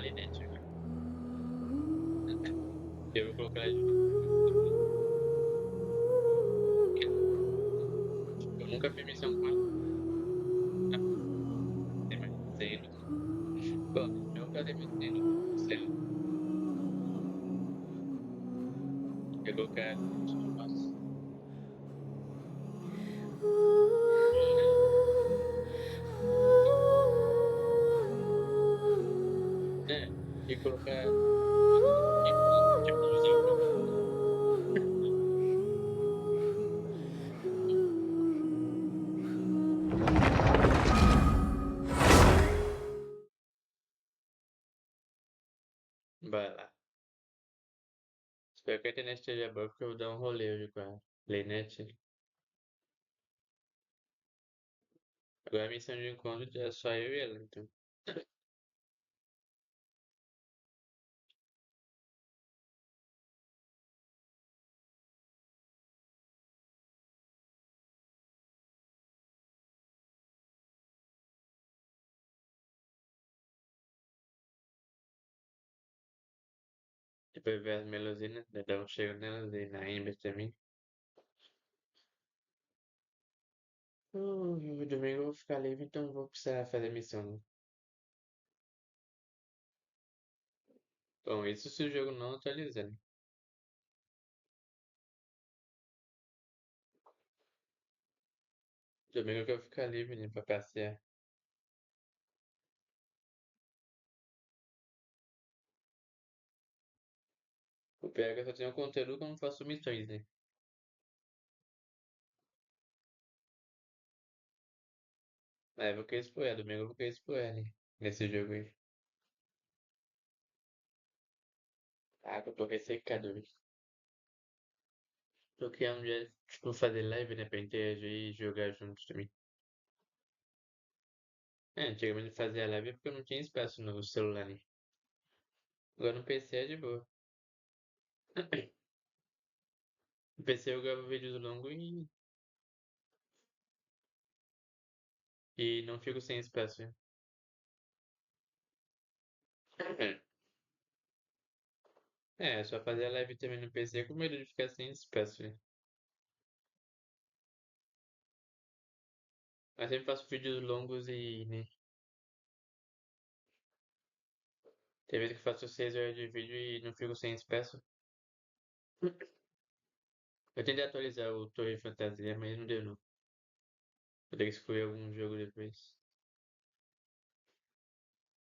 Linete. Eu vou colocar ela de novo. Eu nunca fiz missão com ela. Ah, tem mais desenho. Bom, eu nunca dei mais desenho. Sei lá. Eu vou colocar ela de novo. É, e colocar. Tipo, usar o próprio. Vai lá. Espero que a internet esteja boa, porque eu vou dar um rolê hoje com a Lenete. Agora a missão de encontro é só eu e ela, então. Depois ver as meluzinas, dar um cheiro nelas e na Ember também. Domingo eu vou ficar livre, então não vou precisar fazer missão, né? Bom, isso se o jogo não atualizar. Domingo que eu vou ficar livre, né, pra passear. O pior é que eu só tenho conteúdo quando faço missões, né? Aí eu vou querer explorar, domingo eu vou querer explorar, né? Nesse jogo aí. Ah, que eu tô ressecado, velho. Tô criando um dia, tipo, fazer live, né, pra interagir e jogar juntos também. É, antigamente fazia live porque eu não tinha espaço no celular, né? Agora no PC é de boa. No PC eu gravo vídeos longos e não fico sem espaço, né? É, só fazer a live também no PC com medo de ficar sem espaço, né? Mas sempre faço vídeos longos e, né? Tem vezes que faço 6 horas de vídeo e não fico sem espaço. Eu tentei atualizar o Torre Fantasia, mas não deu não. Vou ter que escolher algum jogo depois.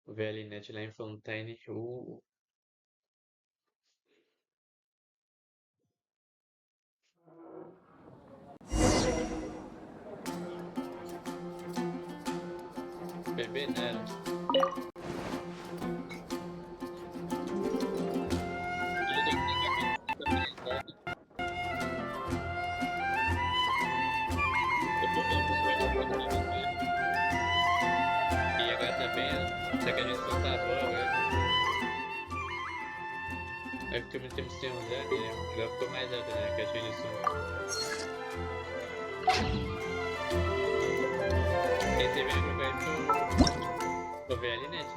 O VLNet lá em Fontaine. Bebê nada. Ele tem que ter caminho atualizado. Eu tô vendo que vai dar pra atualizar. E agora também, será que a gente só tá boa agora? Aí fica muito tempo sem usar, né? Agora ficou mais alta, né? A caixinha de som. Esse vídeo que eu ganhei pro VLNet.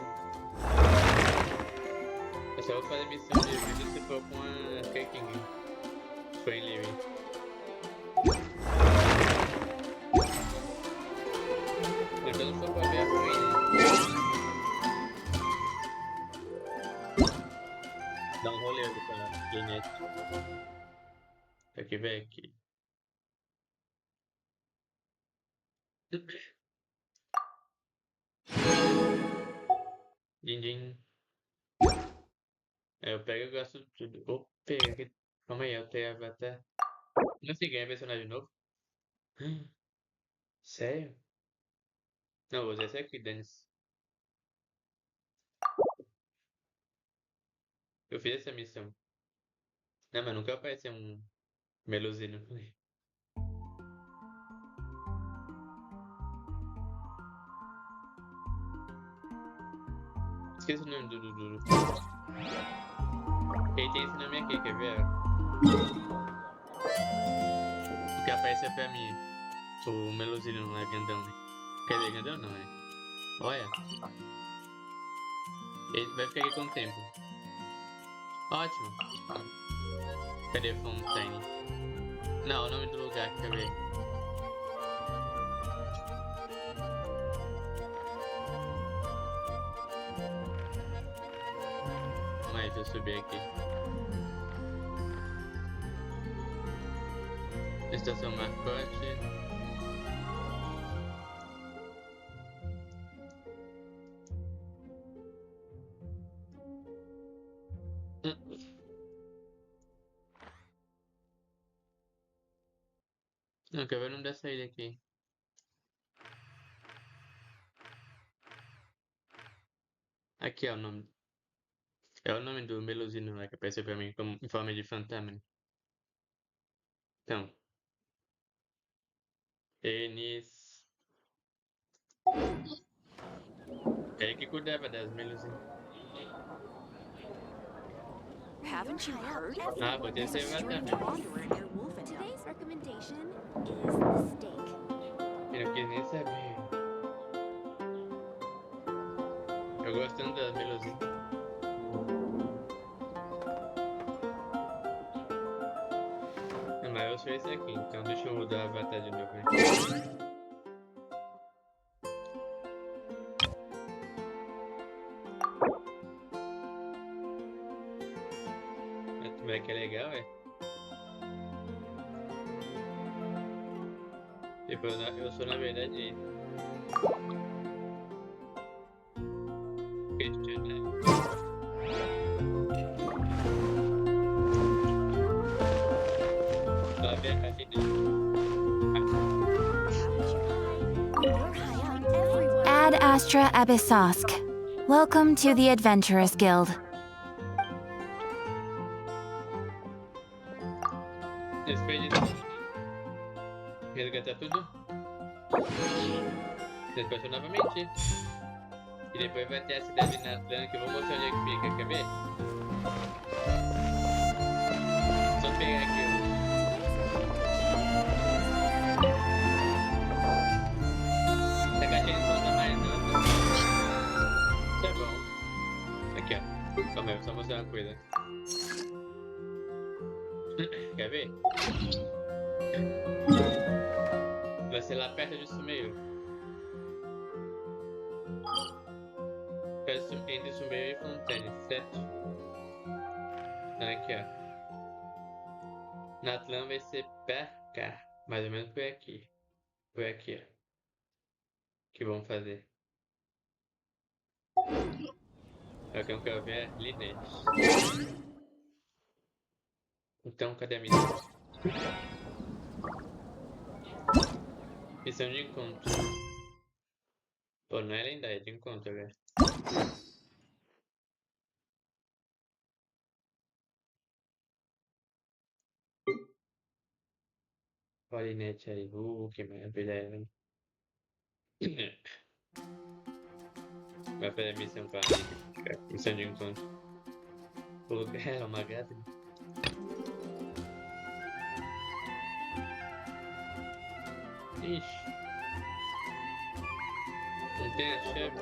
Eu só vou fazer missão de vídeo se for com a Kaking. Se for em livre. Mas quando for pra ver a ruim, né? Dá um rolê ali pra Linete. Aqui, velho, aqui. Din, din. É, eu pego e gasto tudo. Vou pegar aqui. Calma aí, eu tenho avatar. Não sei ganhar personagem novo. Sério? Não, vou usar esse aqui, Dennis. Eu fiz essa missão. Não, mas nunca apareceu um Melusino. Esqueci o nome do. Ele tem esse nome aqui, quer ver? O que aparece é pra mim. O Melusino não é grandão, né? Quer ver grandão não, né? Olha. Ele vai ficar aqui com o tempo. Ótimo. Cadê Fontaine? Não, o nome do lugar, quer ver? Calma aí, deixa eu subir aqui. Estação marcante. Não, quer ver o nome dessa ilha aqui? Aqui é o nome. É o nome do melusino lá que apareceu pra mim como, em forma de fantasma. Então. Eles. Ele que cuidava das melusinas. Haven't you heard? Ah, podia There's a ser strange fantasma. wanderer near Wolfentown. Today's recommendation is the steak. Eu não quis nem saber. Eu gosto tanto das melusinas. Mas eu sou esse aqui, então deixa eu mudar o avatar de novo, né? Como é que é legal, é? Tipo, eu sou na verdade cristiano. Só a verdade You're high up everywhere. Ad Astra Abyssosk. Welcome to the Adventurers Guild. resgatar tudo. Despacho novamente. E depois vai ter a cidade de Natlan, que eu vou mostrar onde é que fica, quer ver? Só pegar aqui essa caixinha não solta mais nada. Isso é bom. Aqui, ó. Calma aí, vou só mostrar uma coisa. Quer ver? Vai ser lá perto disso meio. Entre Sumeio e Fontaine, certo? Então aqui, ó. Natlan vai ser pra cá. Mais ou menos por aqui. Por aqui, ó. Que vamos fazer? O que eu quero ver é Linete. Então, cadê a missão? Missão de encontro. Pô, não é lendária, é de encontro, velho. Olha a Linete aí. Que maravilha, velho. Vai fazer a missão pra missão de encontro. O lugar é uma gata. Ixi. Não tem a chave.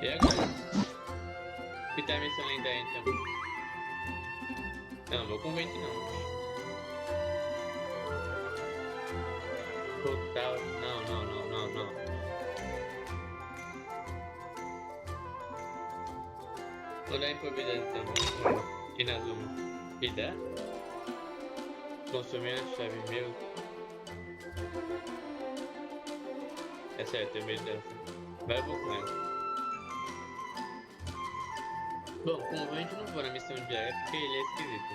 E agora? Que tá a missão lendária então? Eu não vou com 20 não. Total. Não. Vou dar improvisação então. E na Zuma. E dá? Consumir a chave meu. É certo, eu medo dessa. Vai, eu vou com ela. Bom, com o 20 não vou na missão diária porque ele é esquisito.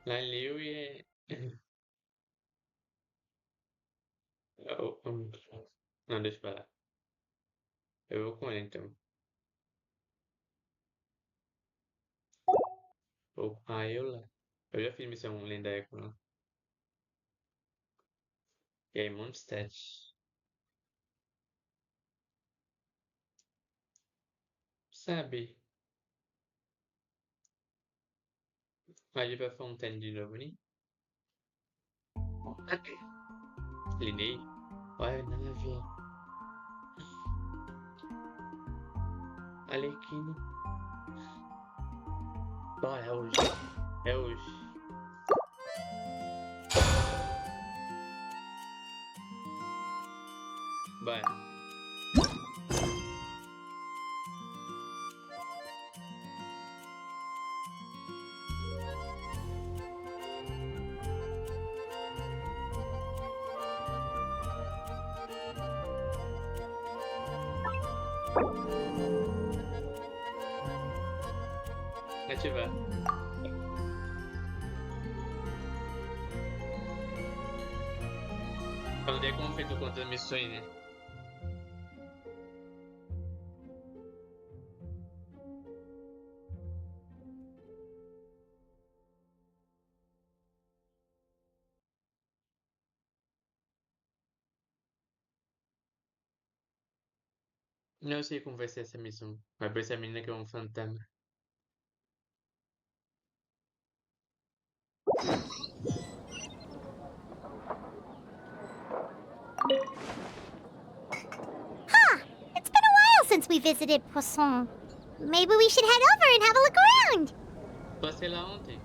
Lá leu e é. Não, deixa eu falar. Eu vou com ele então. Eu lá. Eu já fiz missão lendária com ela. E aí, Mondstadt. Sabe? Vai ir pra Fontaine de novo, né? Linei. Olha a nave. Arlequina. Bora, é hoje. É hoje. Bora. Ativar. Falei como feito contra as missões, né? Não sei como vai ser essa missão. Vai parecer a menina que é um fantasma. It's been a while since we visited Poisson. Maybe we should head over and have a look around. Passei lá ontem.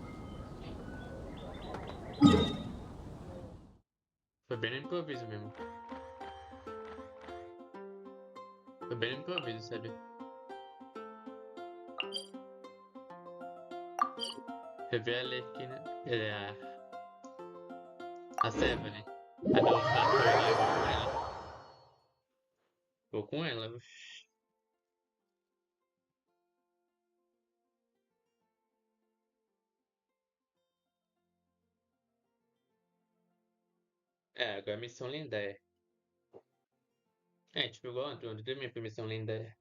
Foi bem no improviso mesmo. Foi bem no improviso, sabe? Rever a Arlequina. A serva, né? Ah não, tá, foi lá, eu vou com ela. Vou com ela. Oxi. É, agora missão lendária. É, tipo igual ontem também foi missão lendária.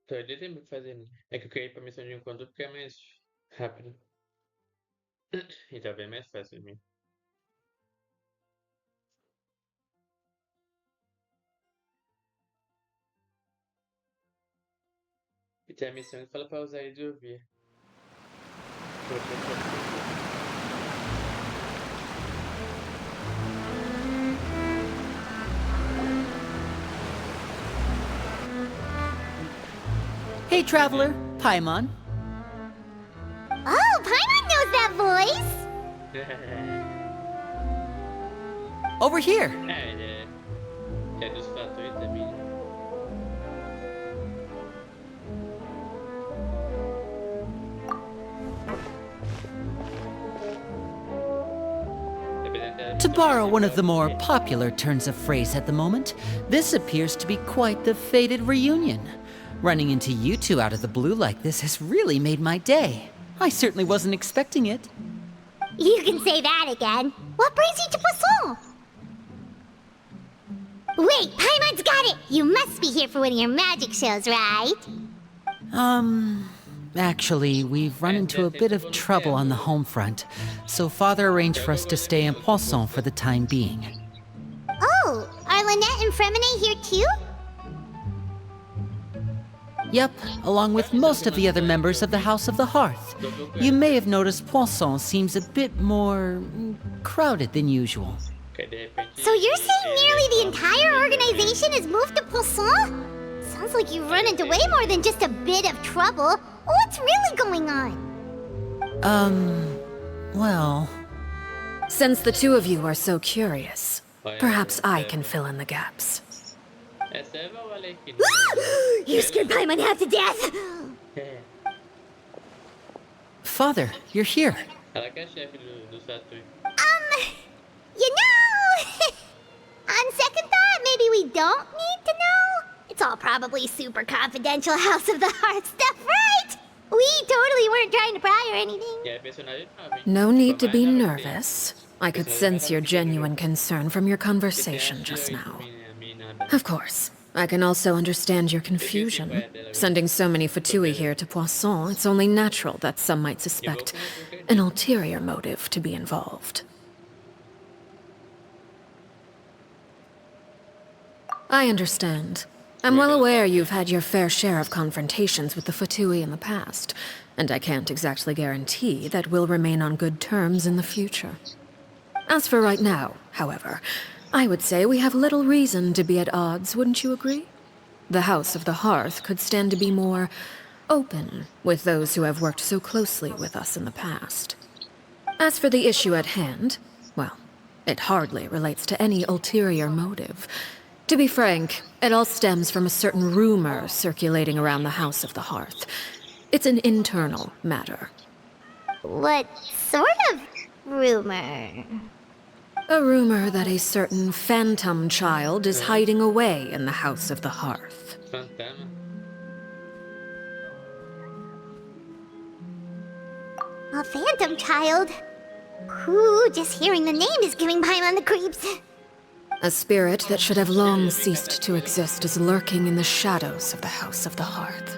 Perder tempo pra fazer, né? É que eu queria ir pra missão de encontro porque é mais rápido. E tá bem mais fácil mesmo. E tem a missão que fala pra usar e ouvir. Hey, traveler, Paimon. Oh, Paimon knows that voice. Over here. É dos fatores também. To borrow one of the more popular turns of phrase at the moment, this appears to be quite the fated reunion. Running into you two out of the blue like this has really made my day. I certainly wasn't expecting it. You can say that again. What brings you to Poisson? Wait, Paimon's got it! You must be here for one of your magic shows, right? Actually, we've run into a bit of trouble on the home front, so Father arranged for us to stay in Poisson for the time being. Oh, are Lynette and Fremine here too? Yep, along with most of the other members of the House of the Hearth. You may have noticed Poisson seems a bit more crowded than usual. So you're saying nearly the entire organization has moved to Poisson? Sounds like you've run into way more than just a bit of trouble. What's really going on? Well... Since the two of you are so curious, perhaps I can fill in the gaps. You scared Paimon half to death! Father, you're here. You know... On second thought, maybe we don't need to know? It's all probably super confidential House of the Heart stuff, right? We totally weren't trying to pry or anything. No need to be nervous. I could sense your genuine concern from your conversation just now. Of course, I can also understand your confusion. Sending so many Fatui here to Poisson, it's only natural that some might suspect an ulterior motive to be involved. I understand. I'm well aware you've had your fair share of confrontations with the Fatui in the past, and I can't exactly guarantee that we'll remain on good terms in the future. As for right now, however, I would say we have little reason to be at odds, wouldn't you agree? The House of the Hearth could stand to be more open with those who have worked so closely with us in the past. As for the issue at hand, well, it hardly relates to any ulterior motive. To be frank, it all stems from a certain rumor circulating around the House of the Hearth. It's an internal matter. What sort of rumor? A rumor that a certain phantom child is hiding away in the House of the Hearth. Fantasma. A phantom child? Ooh, just hearing the name is giving Paimon the creeps. A spirit that should have long ceased to exist is lurking in the shadows of the House of the Hearth.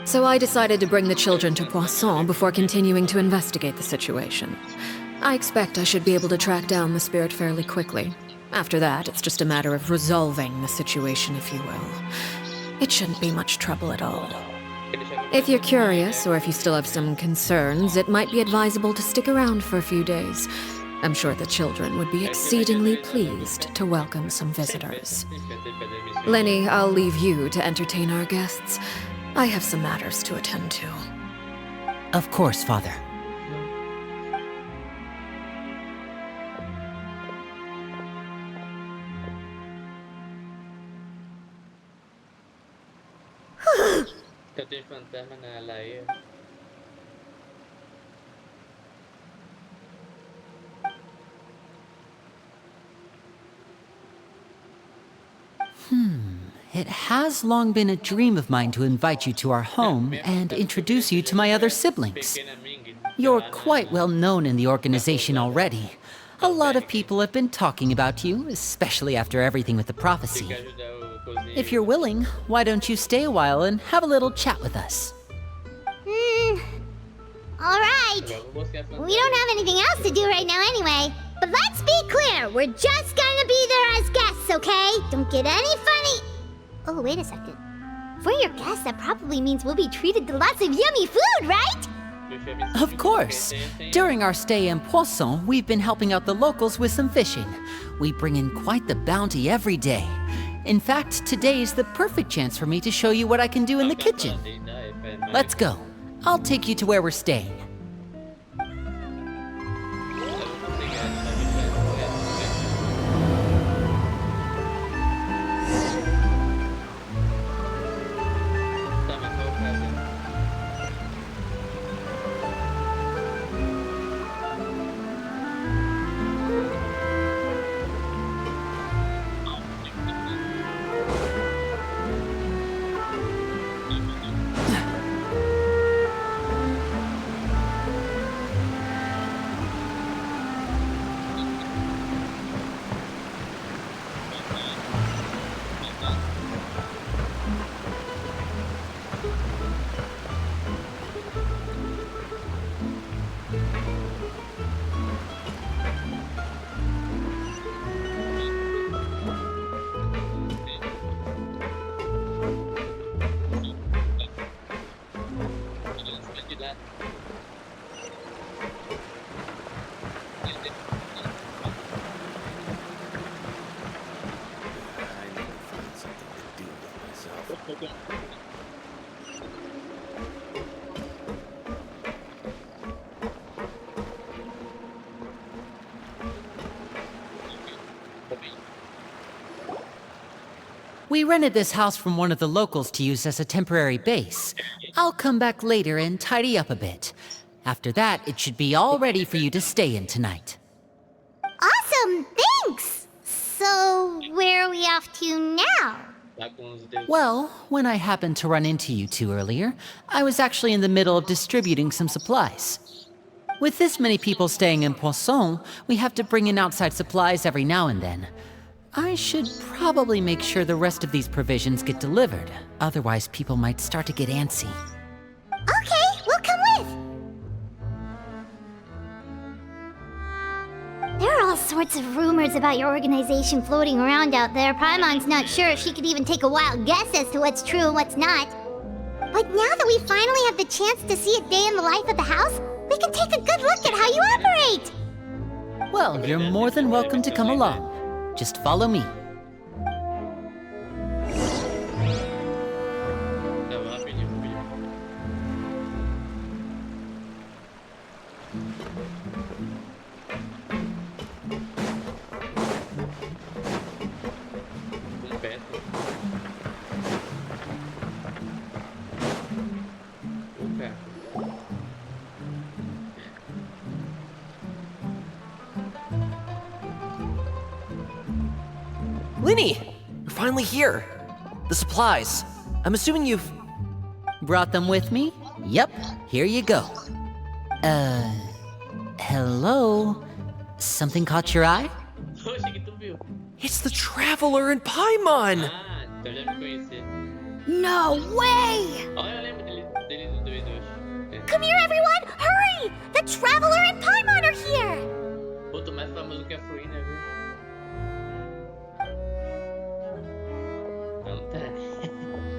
So I decided to bring the children to Poisson before continuing to investigate the situation. I expect I should be able to track down the spirit fairly quickly. After that, it's just a matter of resolving the situation, if you will. It shouldn't be much trouble at all. If you're curious, or if you still have some concerns, it might be advisable to stick around for a few days. I'm sure the children would be exceedingly pleased to welcome some visitors. Lenny, I'll leave you to entertain our guests. I have some matters to attend to. Of course, Father. Eu tenho fantasma na laia. It has long been a dream of mine to invite you to our home and introduce you to my other siblings. Pequena Ming. You're quite well known in the organization already. A lot of people have been talking about you, especially after everything with the prophecy. Tem que ajudar o cozinheiro. If you're willing, why don't you stay a while and have a little chat with us? Alright. Agora eu vou buscar a fantasma. We don't have anything else to do right now anyway. But let's be clear, we're just gonna be there as guests, okay? Don't get any funny. Oh, wait a second. For your guests, that probably means we'll be treated to lots of yummy food, right? Of course. During our stay in Poisson, we've been helping out the locals with some fishing. We bring in quite the bounty every day. In fact, today's the perfect chance for me to show you what I can do in the kitchen. Let's go. I'll take you to where we're staying. We rented this house from one of the locals to use as a temporary base. I'll come back later and tidy up a bit. After that, it should be all ready for you to stay in tonight. Awesome, thanks! So, where are we off to now? Tá com os dedos. Well, when I happened to run into you two earlier, I was actually in the middle of distributing some supplies. With this many people staying in Poisson, we have to bring in outside supplies every now and then. I should probably make sure the rest of these provisions get delivered, otherwise people might start to get antsy. Okay, we'll come with. There are all sorts of rumors about your organization floating around out there. Paimon's not sure if she could even take a wild guess as to what's true and what's not. But now that we finally have the chance to see a day in the life of the house, we can take a good look at how you operate! Well, you're more than welcome to come along. Just follow me. Eu vou rapidinho. Perto. Opa. Linny! You're finally here! The supplies. I'm assuming you've... Brought them with me? Yep, here you go. Hello? Something caught your eye? Oxe, que tu viu? It's the Traveler in Paimon! Ah, então já me conheci. No way! Olha, eu lembro deles dois hoje. É. Come here, everyone! Hurry! The Traveler and Paimon are here! Pô, tô mais famoso que a Fruina, viu? Então tá.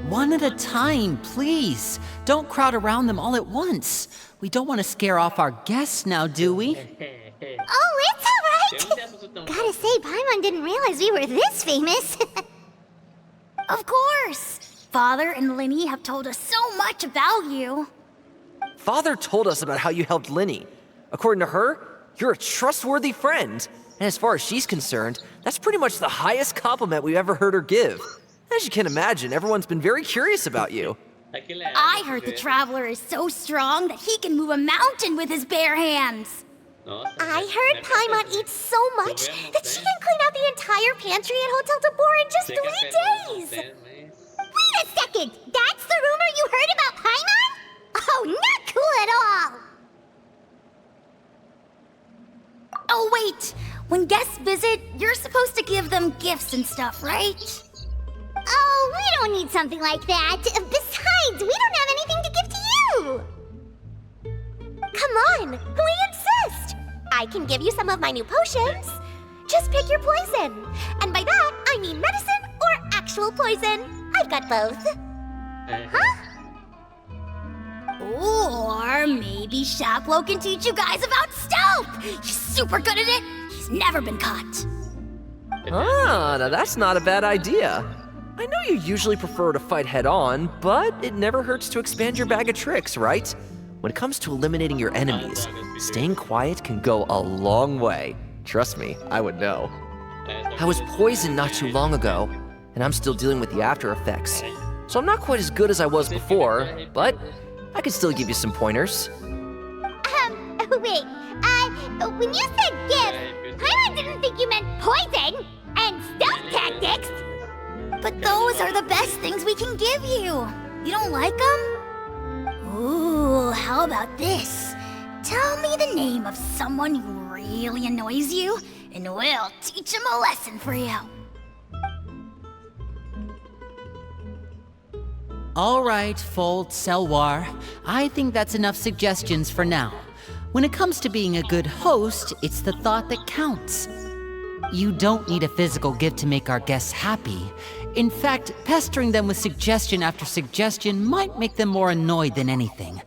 One at a time, please. Don't crowd around them all at once. We don't want to scare off our guests now, do we? Oh, it's Eu não sei alright! assunto tão. Gotta say, Paimon didn't realize we were this famous. Of course! Father and Linny have told us so much about you. Father told us about how you helped Linny. According to her, you're a trustworthy friend. And as far as she's concerned, that's pretty much the highest compliment we've ever heard her give. As you can imagine, everyone's been very curious about you. Aquilo é. I heard the Traveler is so strong that he can move a mountain with his bare hands. Nossa, I heard Paimon eats so much that she can clean out the entire pantry at Hotel Tabor in just 3 days. Wait a second! That's the rumor you heard about Paimon? Oh, not cool at all! Oh, wait! When guests visit, you're supposed to give them gifts and stuff, right? Oh, we don't need something like that. Besides, we don't have anything to give to you! Come on, we insist! I can give you some of my new potions. Just pick your poison. And by that, I mean medicine or actual poison. I've got both. Huh? Or maybe Shaplo can teach you guys about stealth. He's super good at it. He's never been caught. Ah, now that's not a bad idea. I know you usually prefer to fight head-on, but it never hurts to expand your bag of tricks, right? When it comes to eliminating your enemies, staying quiet can go a long way. Trust me, I would know. I was poisoned not too long ago, and I'm still dealing with the after effects. So I'm not quite as good as I was before, but I can still give you some pointers. Wait, when you said gift, Paimon didn't think you meant poison and stealth tactics. But those are the best things we can give you. You don't like them? Ooh, how about this? Tell me the name of someone who really annoys you, and we'll teach him a lesson for you. All right, Fold, Selwar. I think that's enough suggestions for now. When it comes to being a good host, it's the thought that counts. You don't need a physical gift to make our guests happy. In fact, pestering them with suggestion after suggestion might make them more annoyed than anything.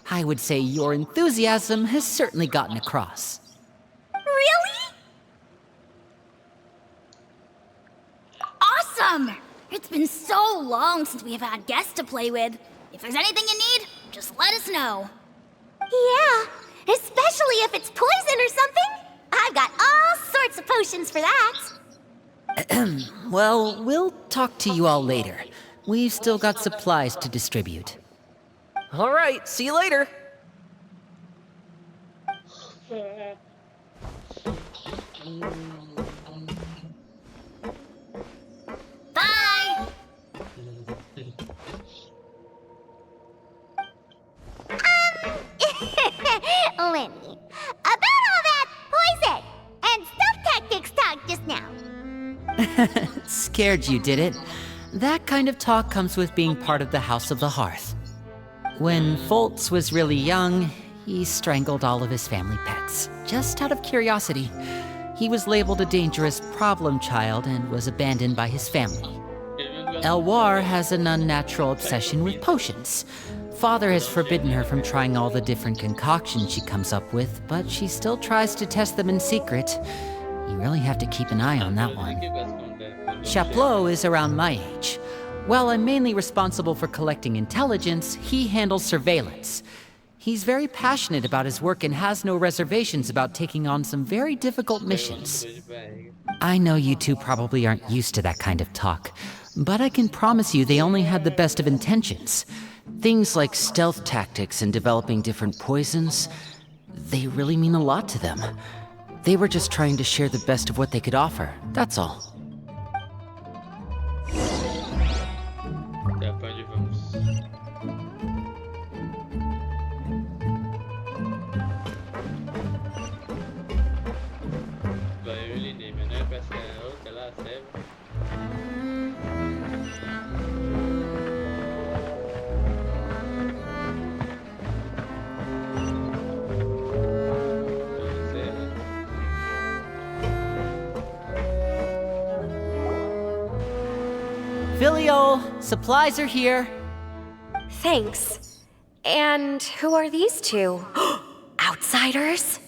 I would say your enthusiasm has certainly gotten across. Really? Awesome! It's been so long since we've had guests to play with. If there's anything you need, just let us know. Yeah, especially if it's poison or something. I've got all sorts of potions for that. Well, we'll talk to you all later. We've still got supplies to distribute. All right, see you later. Bye! Lenny, about all that poison and stealth tactics talk just now. Scared you, did it? That kind of talk comes with being part of the House of the Hearth. When Foltz was really young, he strangled all of his family pets, just out of curiosity. He was labeled a dangerous problem child and was abandoned by his family. Elwar has an unnatural obsession with potions. Father has forbidden her from trying all the different concoctions she comes up with, but she still tries to test them in secret. You really have to keep an eye on that one. Chaplot is around my age. While I'm mainly responsible for collecting intelligence, he handles surveillance. He's very passionate about his work and has no reservations about taking on some very difficult missions. I know you two probably aren't used to that kind of talk, but I can promise you they only had the best of intentions. Things like stealth tactics and developing different poisons, they really mean a lot to them. They were just trying to share the best of what they could offer, that's all. Tá, pra onde vamos? Vai, eu lidei, mas não é pra ser a outra lá, serve? Filial, supplies are here. Thanks. And who are these two? Outsiders?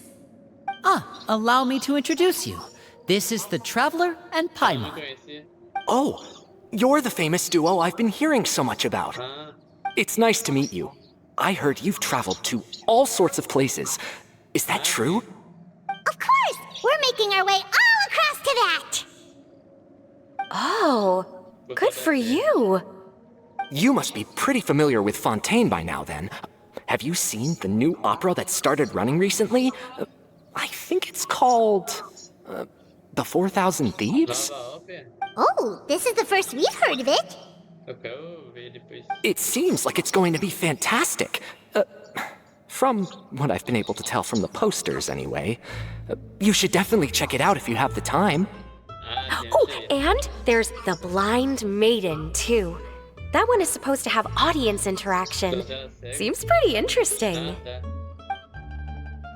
Allow me to introduce you. This is the Traveler and Não Paimon. conhecia. Oh, you're the famous duo I've been hearing so much about. Ah, It's nice to meet you. I heard you've traveled to all sorts of places. Is that true? Of course! We're making our way all across to that! Oh, good for you. You must be pretty familiar with Fontaine by now, then. Have you seen the new opera that started running recently? I think it's called... The 4,000 Thieves? nova ópera? Oh, this is the first we've heard of it. Ok, eu vou ver depois. It seems like it's going to be fantastic. From what I've been able to tell from the posters, anyway. You should definitely check it out if you have the time. Ah, Oh, achei. and there's the Blind Maiden, too. That one is supposed to have audience interaction. Todas elas seguem? Seems pretty interesting. Ah, tá.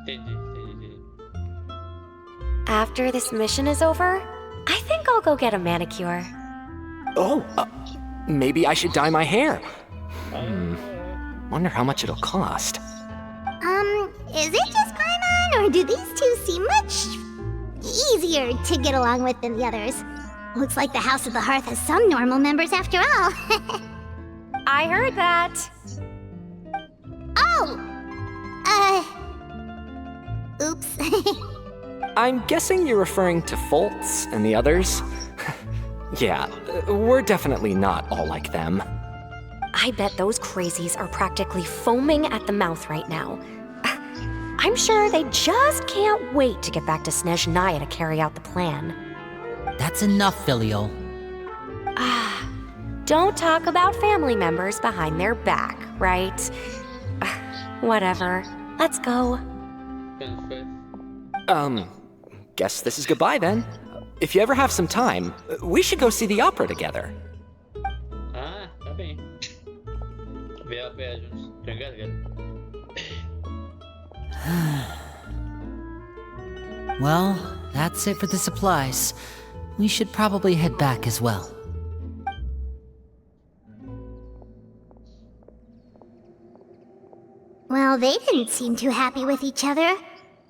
Entendi. After this mission is over, I think I'll go get a manicure. Oh, maybe I should dye my hair. Wonder how much it'll cost. Is it just Paimon, or do these two seem much easier to get along with than the others? Looks like the House of the Hearth has some normal members after all. I heard that. Oh! Oops. I'm guessing you're referring to Foltz and the others? Yeah, we're definitely not all like them. I bet those crazies are practically foaming at the mouth right now. I'm sure they just can't wait to get back to Snezhnaya to carry out the plan. That's enough, Filial. Don't talk about family members behind their back, right? Whatever. Let's go. Tanto faz. Guess this is goodbye then. If you ever have some time, we should go see the opera together. Ah, tá bem. Ver a ópera juntos. Tô engasgado. Well, that's it for the supplies. We should probably head back as well. Well, they didn't seem too happy with each other.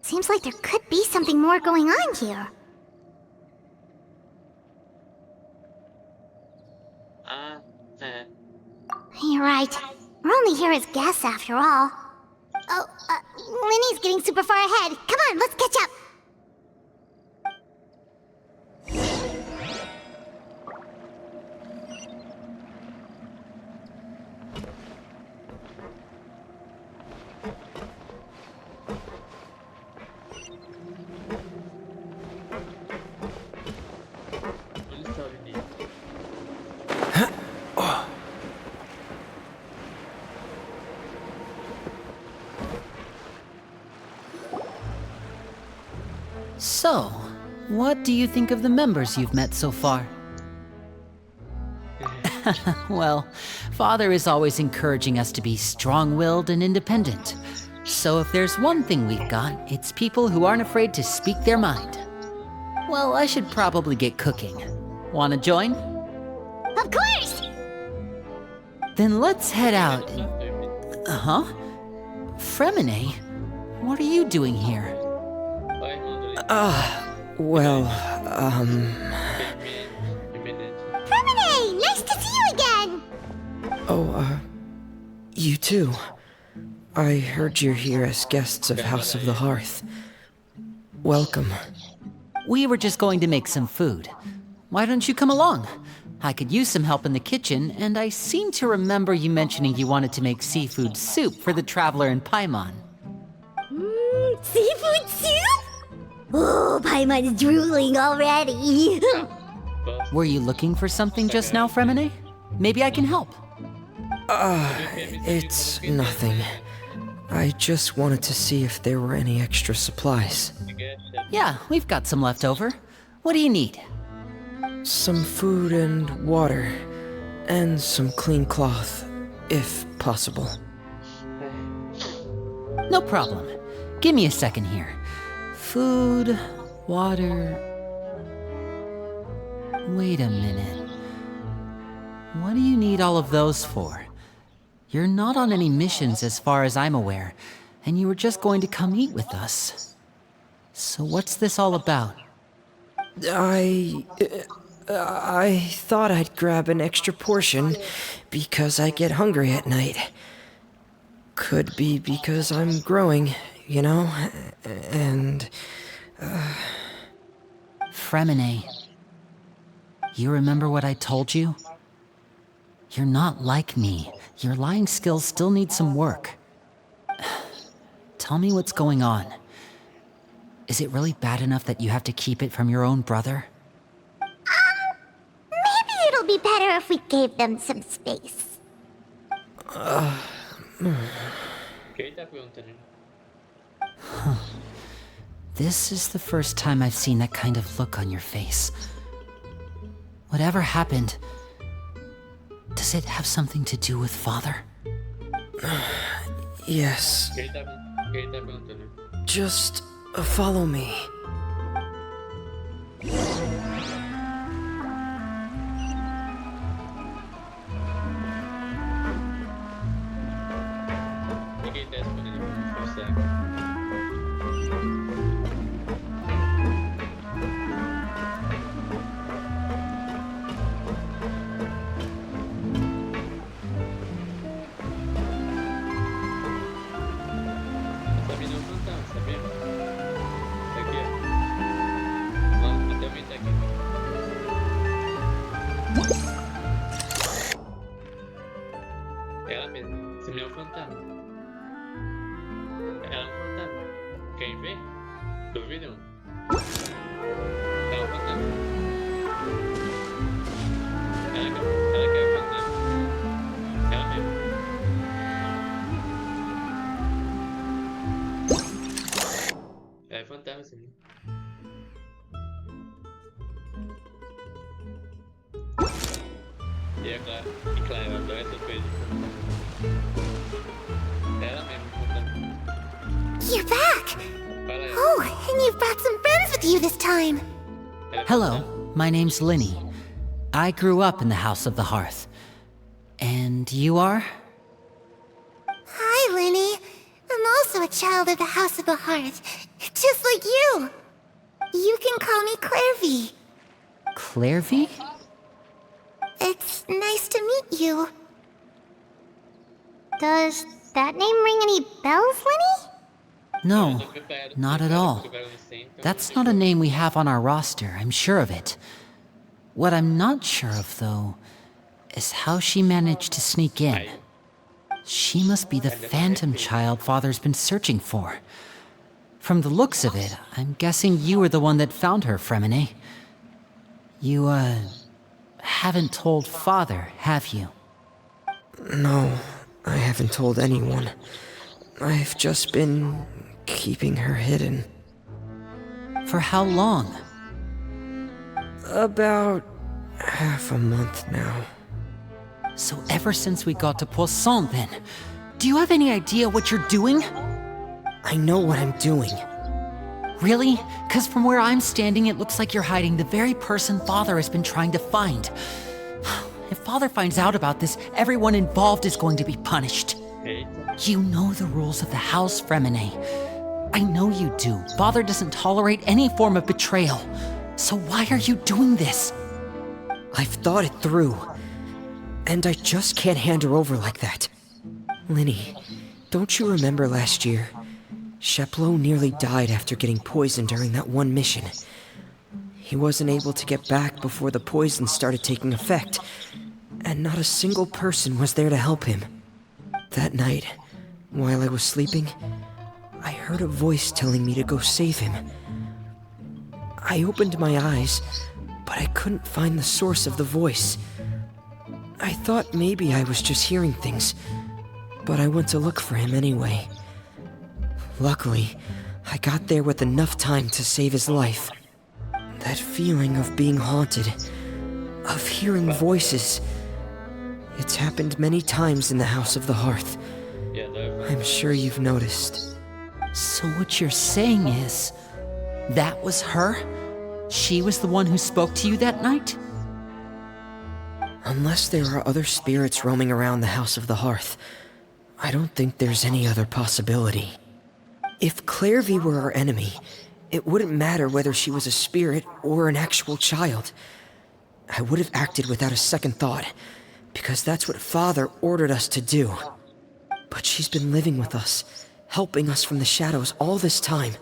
Seems like there could be something more going on here. Ah, é. You're right. We're only here as guests after all. Oh, Winnie's getting super far ahead. Come on, let's catch up. Onde está o Vinícius? So, what do you think of the members you've met so far? Well, Father is always encouraging us to be strong-willed and independent. So if there's one thing we've got, it's people who aren't afraid to speak their mind. Well, I should probably get cooking. Wanna join? Of course! Then let's head out. Huh? Fremine? What are you doing here? Well, Fremine, nice to see you again! you too. I heard you're here as guests of House of the Hearth. Welcome. We were just going to make some food. Why don't you come along? I could use some help in the kitchen, and I seem to remember you mentioning you wanted to make seafood soup for the traveler in Paimon. Seafood soup? Oh, Paimon's drooling already. Were you looking for something just now, Fremine? Maybe I can help. It's nothing. I just wanted to see if there were any extra supplies. Yeah, we've got some left over. What do you need? Some food and water, and some clean cloth, if possible. No problem. Give me a second here. Food, water... Wait a minute. What do you need all of those for? You're not on any missions as far as I'm aware, and you were just going to come eat with us. So what's this all about? I thought I'd grab an extra portion because I get hungry at night. Could be because I'm growing, you know, and... Fremine, you remember what I told you? You're not like me. Your lying skills still need some work. Tell me what's going on. Is it really bad enough that you have to keep it from your own brother? Maybe it'll be better if we gave them some space. This is the first time I've seen that kind of look on your face. Whatever happened, does it have something to do with Father? Yes. Just follow me. Ela mesma. Esse menino é um fantasma. Ela é um fantasma. Quem vê? Duvidam. Ela é um fantasma. Ela quer o fantasma. Ela mesma. Ela é fantasma, esse menino. E é claro, ela adora essas coisas. Ela mesmo, fantasma. You're back! Fala ela. Oh, and you've brought some friends with you this time. Ela é Hello, fantasma. my name's Linny. I grew up in the House of the Hearth. And you are? Hi, Linny. I'm also a child of the House of the Hearth, just like you. You can call me Clairvy. Clairvy? It's nice to meet you. Does that name ring any bells, Linny? No, not at all. That's not a name we have on our roster, I'm sure of it. What I'm not sure of, though, is how she managed to sneak in. She must be the phantom child Father's been searching for. From the looks of it, I'm guessing you were the one that found her, Fremine. You, haven't told Father, have you? No, I haven't told anyone. I've just been keeping her hidden. For how long? About half a month now. So ever since we got to Poisson, then. Do you have any idea what you're doing? I know what I'm doing. Really? Because from where I'm standing, it looks like you're hiding the very person Father has been trying to find. If Father finds out about this, everyone involved is going to be punished. You know the rules of the house, Fremine. I know you do. Father doesn't tolerate any form of betrayal. So why are you doing this? I've thought it through. And I just can't hand her over like that. Linny, don't you remember last year? Sheplo nearly died after getting poisoned during that one mission. He wasn't able to get back before the poison started taking effect, and not a single person was there to help him. That night, while I was sleeping, I heard a voice telling me to go save him. I opened my eyes, but I couldn't find the source of the voice. I thought maybe I was just hearing things, but I went to look for him anyway. Luckily, I got there with enough time to save his life. That feeling of being haunted, of hearing voices, it's happened many times in the House of the Hearth. I'm sure you've noticed. So what you're saying is, that was her? She was the one who spoke to you that night? Unless there are other spirits roaming around the House of the Hearth, I don't think there's any other possibility. If Clairvy were our enemy, it wouldn't matter whether she was a spirit or an actual child. I would have acted without a second thought, because that's what Father ordered us to do. But she's been living with us, helping us from the shadows all this time.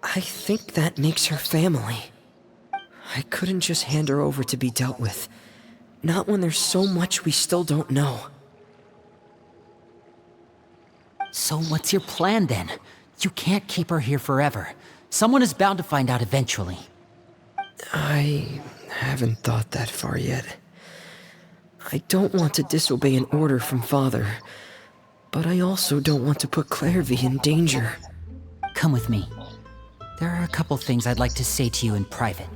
I think that makes her family. I couldn't just hand her over to be dealt with. Not when there's so much we still don't know. So what's your plan then? You can't keep her here forever. Someone is bound to find out eventually. I haven't thought that far yet. I don't want to disobey an order from Father, but I also don't want to put Clairvy in danger. Come with me. There are a couple things I'd like to say to you in private.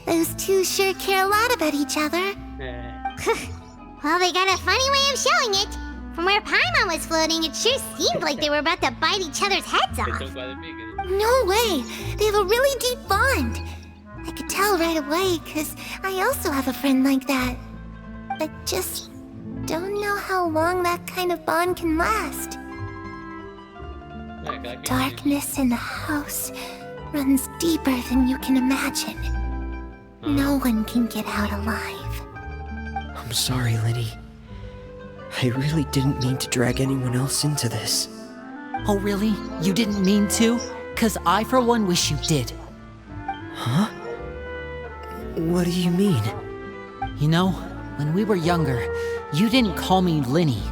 Those two sure care a lot about each other. Well, they got a funny way of showing it. From where Paimon was floating, it sure seemed like they were about to bite each other's heads off. No way! They have a really deep bond. I could tell right away, because I also have a friend like that. I just don't know how long that kind of bond can last. The darkness in the house runs deeper than you can imagine. No one can get out alive. I'm sorry, Linny. I really didn't mean to drag anyone else into this. Oh really? You didn't mean to? 'Cause I for one wish you did. Huh? What do you mean? You know, when we were younger, you didn't call me Linny.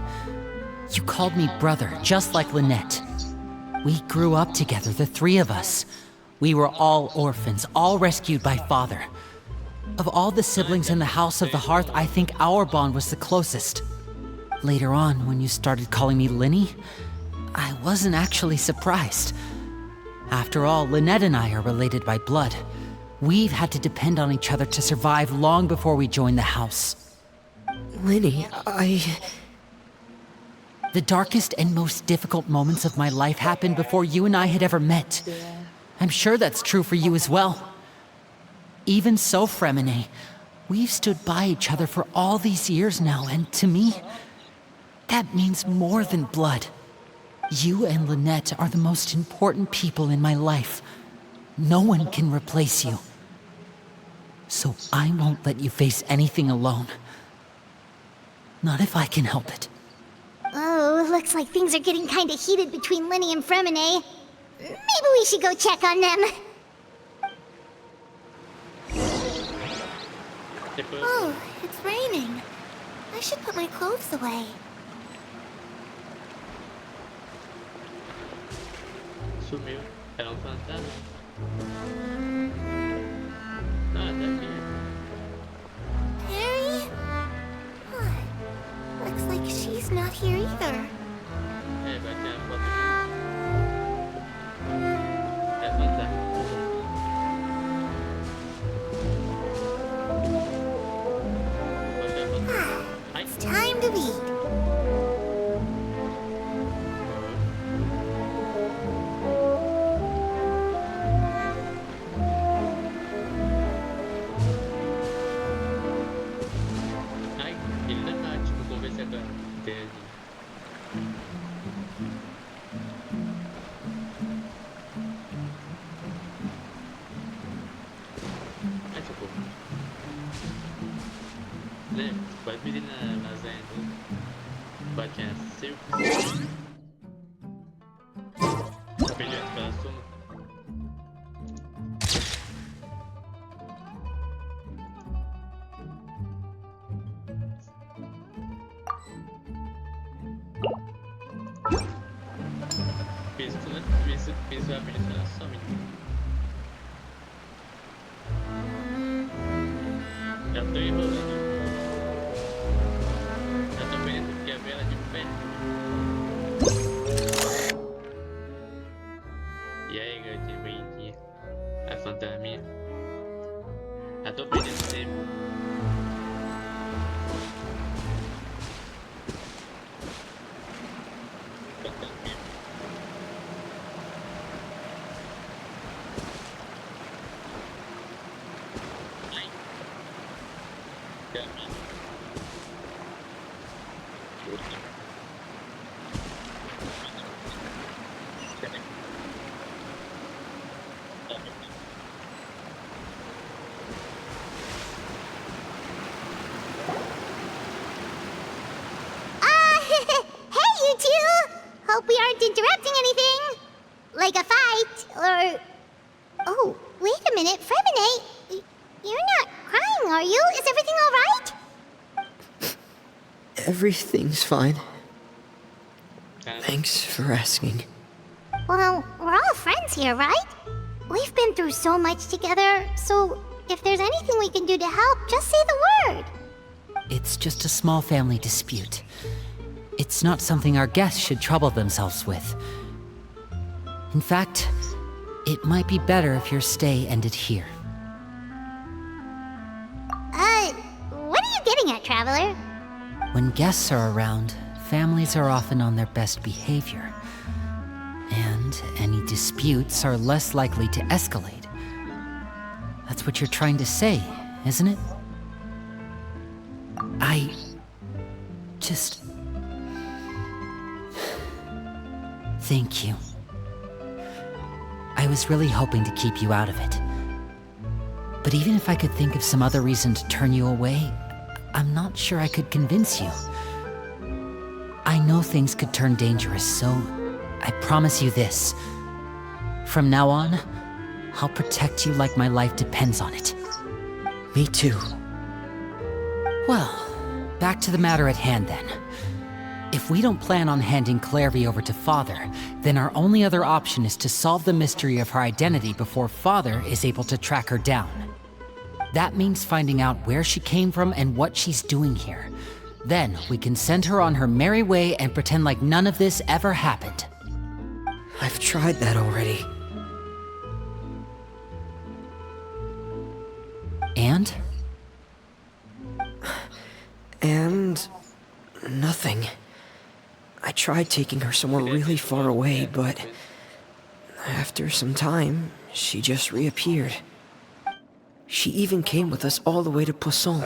You called me brother, just like Lynette. We grew up together, the three of us. We were all orphans, all rescued by Father. Of all the siblings in the House of the Hearth, I think our bond was the closest. Later on, when you started calling me Linny, I wasn't actually surprised. After all, Lynette and I are related by blood. We've had to depend on each other to survive long before we joined the house. Linny, The darkest and most difficult moments of my life happened before you and I had ever met. I'm sure that's true for you as well. Even so, Fremine, we've stood by each other for all these years now, and to me, that means more than blood. You and Lynette are the most important people in my life. No one can replace you. So I won't let you face anything alone. Not if I can help it. Oh, looks like things are getting kinda heated between Linny and Fremine. Maybe we should go check on them. Oh, it's raining. I should put my clothes away. Sumiu. Era um fantasma. Ah, tá aqui. Harry? Huh. Looks like she's not here either. É, vai ter a foto aqui. É fantasma. Entendi. É tipo, né? Vai pedir na lasanha do Batinha Circus. Tá pedindo pela suma. Visto, né? Visto a habilitação some. Já tô enrolando. Já tô vendo que a vela de pé. E aí, gatinha bonitinha. A fantasminha. Já tô perdendo tempo. Fantasminha. Ai. Caminho. Hey, you two! Hope we aren't interrupting anything. Like a fight, or... Oh, wait a minute, Fremine. You're not crying, are you? Is everything alright? Everything's fine. Thanks for asking. Well, we're all friends here, right? We've been through so much together, so if there's anything we can do to help, just say the word. It's just a small family dispute. It's not something our guests should trouble themselves with. In fact, it might be better if your stay ended here. What are you getting at, Traveler? When guests are around, families are often on their best behavior. And any disputes are less likely to escalate. That's what you're trying to say, isn't it? I... just... Thank you. I was really hoping to keep you out of it. But even if I could think of some other reason to turn you away, I'm not sure I could convince you. I know things could turn dangerous, so I promise you this. From now on, I'll protect you like my life depends on it. Me too. Well, back to the matter at hand then. If we don't plan on handing Clairvy over to Father, then our only other option is to solve the mystery of her identity before Father is able to track her down. That means finding out where she came from and what she's doing here. Then we can send her on her merry way and pretend like none of this ever happened. I've tried that already. And? And... nothing. I tried taking her somewhere really far away, but... after some time, she just reappeared. She even came with us all the way to Poisson.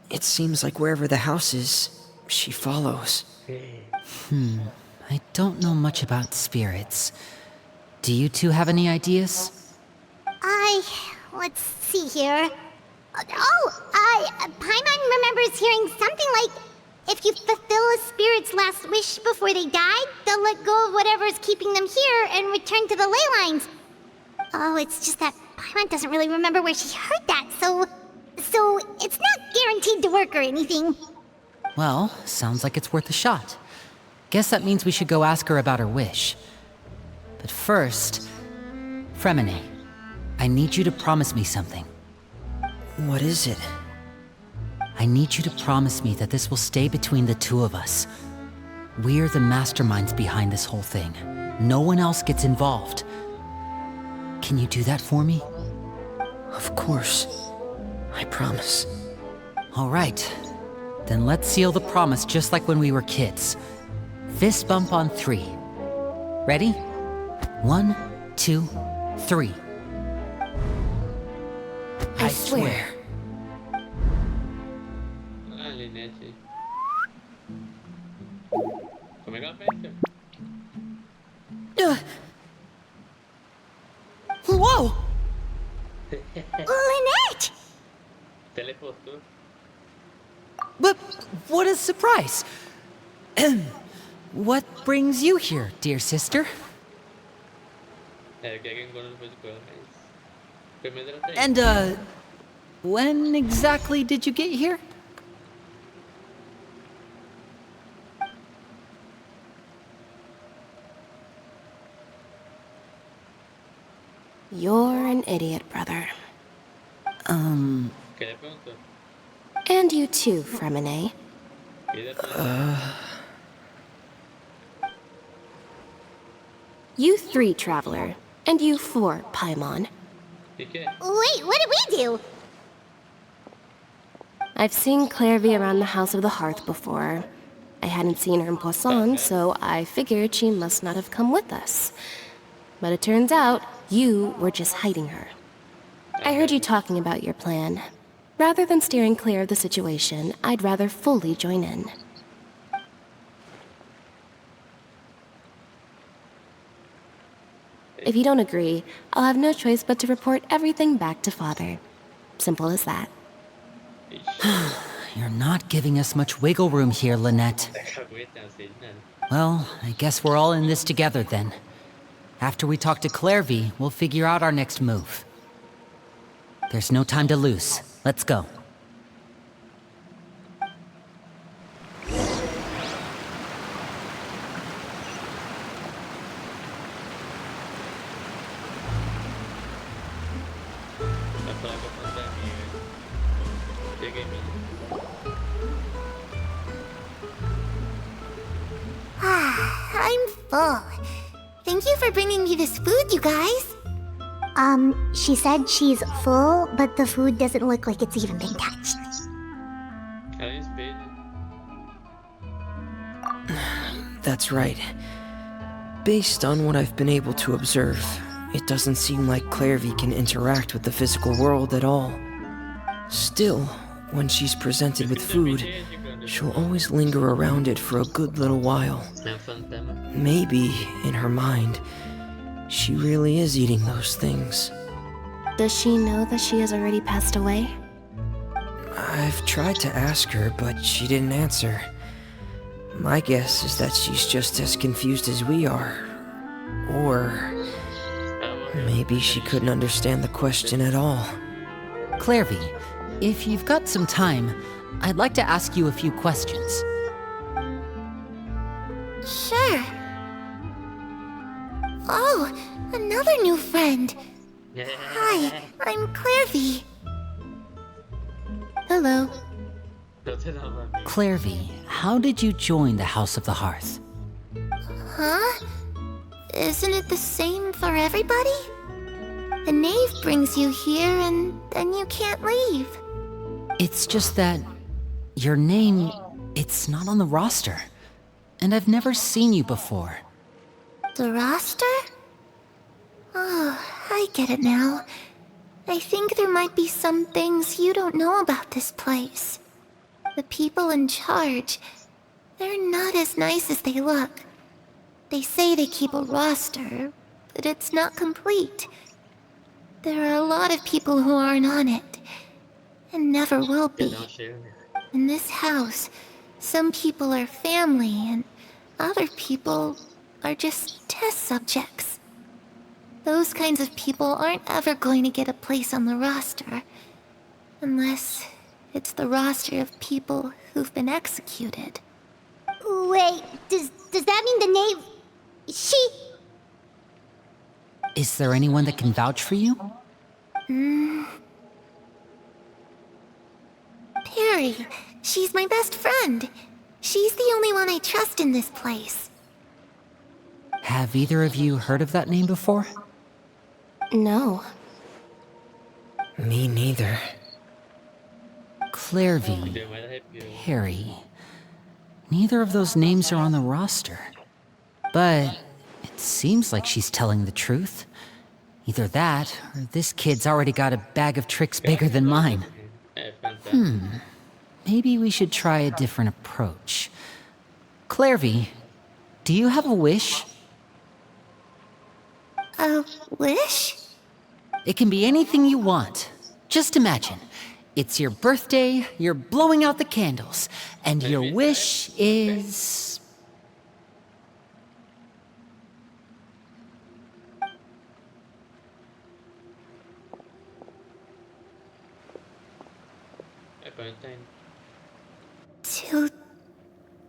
It seems like wherever the house is, she follows. I don't know much about spirits. Do you two have any ideas? Let's see here. Paimon remembers hearing something like, if you fulfill a spirit's last wish before they die, they'll let go of whatever's keeping them here and return to the ley lines. Oh, it's just that Paimon doesn't really remember where she heard that, so it's not guaranteed to work or anything. Well, sounds like it's worth a shot. Guess that means we should go ask her about her wish. But first, Fremine, I need you to promise me something. What is it? I need you to promise me that this will stay between the two of us. We're the masterminds behind this whole thing. No one else gets involved. Can you do that for me? Of course. I promise. All right. Then let's seal the promise just like when we were kids. Fist bump on 3. Ready? 1, 2, 3. I swear. é que ela apareceu? Whoa! Lynette! Teleportou. But what a surprise! What brings you here, dear sister? É, eu queria que encontre depois com ela, mas... Pelo menos ela tá aí. And, when exactly did you get here? You're an idiot, brother. Que ela perguntou. And you too, Fremine. Ele é You 3, Traveler. And you 4, Paimon. que é? Wait, what did we do? I've seen Clairvy around the House of the Hearth before. I hadn't seen her in Poisson, so I figured she must not have come with us. But it turns out you were just hiding her. I heard you talking about your plan. Rather than steering clear of the situation, I'd rather fully join in. If you don't agree, I'll have no choice but to report everything back to Father. Simple as that. You're not giving us much wiggle room here, Lynette. Cagueta, não sei de nada. Well, I guess we're all in this together then. After we talk to Clairvy, we'll figure out our next move. There's no time to lose. Let's go. Vai falar com a planta amiga. Peguei minha. I'm full. Thank you for bringing me this food, you guys. She said she's full, but the food doesn't look like it's even been touched. Ela é espelho. That's right. Based on what I've been able to observe, it doesn't seem like Clairvy can interact with the physical world at all. Still, when she's presented with food, she'll always linger around it for a good little while. É um fantasma. Maybe, in her mind, she really is eating those things. Does she know that she has already passed away? I've tried to ask her, but she didn't answer. My guess is that she's just as confused as we are. Or maybe she couldn't understand the question at all. Clairvy, if you've got some time, I'd like to ask you a few questions. Sure. Oh, another new friend. Hi, I'm Clairvy. Hello. Eu te dava amigo. Clairvy, how did you join the House of the Hearth? Huh? Isn't it the same for everybody? The knave brings you here and then you can't leave. It's just that your name, it's not on the roster. And I've never seen you before. The roster? Oh, I get it now. I think there might be some things you don't know about this place. The people in charge, they're not as nice as they look. They say they keep a roster, but it's not complete. There are a lot of people who aren't on it, and never will be. Não chega. In this house, some people are family, and other people are just test subjects. Those kinds of people aren't ever going to get a place on the roster, unless it's the roster of people who've been executed. Wait, does that mean the knave... She... Is there anyone that can vouch for you? Perry. She's my best friend. She's the only one I trust in this place. Have either of you heard of that name before? No. Me neither. Clairvy, Deu mais arrepio. Harry. Neither of those names are on the roster. But it seems like she's telling the truth. Either that, or this kid's already got a bag of tricks bigger than mine. É, fantasma. Maybe we should try a different approach. Clairvy, do you have a wish? A wish? It can be anything you want. Just imagine. It's your birthday, you're blowing out the candles, and your wish is...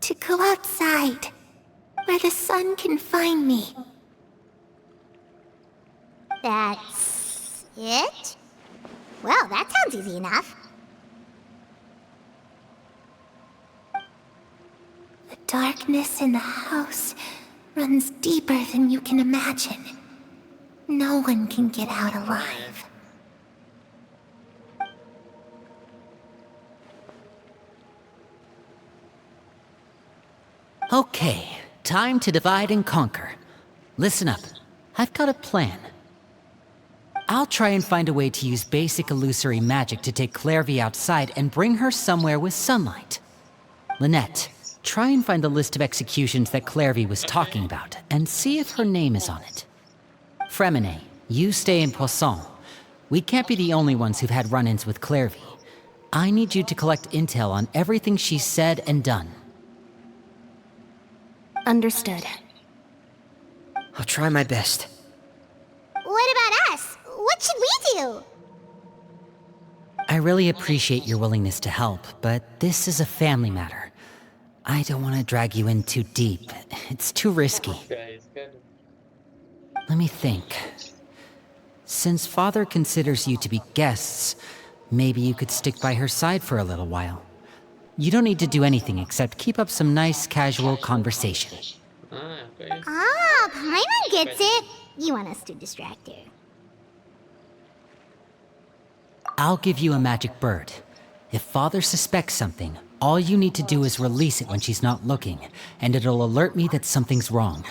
To go outside, where the sun can find me. That's it? Well, that sounds easy enough. The darkness in the house runs deeper than you can imagine. No one can get out alive. Okay, time to divide and conquer. Listen up, I've got a plan. I'll try and find a way to use basic illusory magic to take Clairvy outside and bring her somewhere with sunlight. Lynette, try and find the list of executions that Clairvy was talking about, and see if her name is on it. Fremine, you stay in Poisson. We can't be the only ones who've had run-ins with Clairvy. I need you to collect intel on everything she's said and done. Understood. I'll try my best. What about us? What should we do? I really appreciate your willingness to help, but this is a family matter. I don't want to drag you in too deep. It's too risky. Let me think. Since Father considers you to be guests, maybe you could stick by her side for a little while. You don't need to do anything except keep up some nice, casual conversation. Ah, Paimon gets it. You want us to distract her. I'll give you a magic bird. If Father suspects something, all you need to do is release it when she's not looking, and it'll alert me that something's wrong.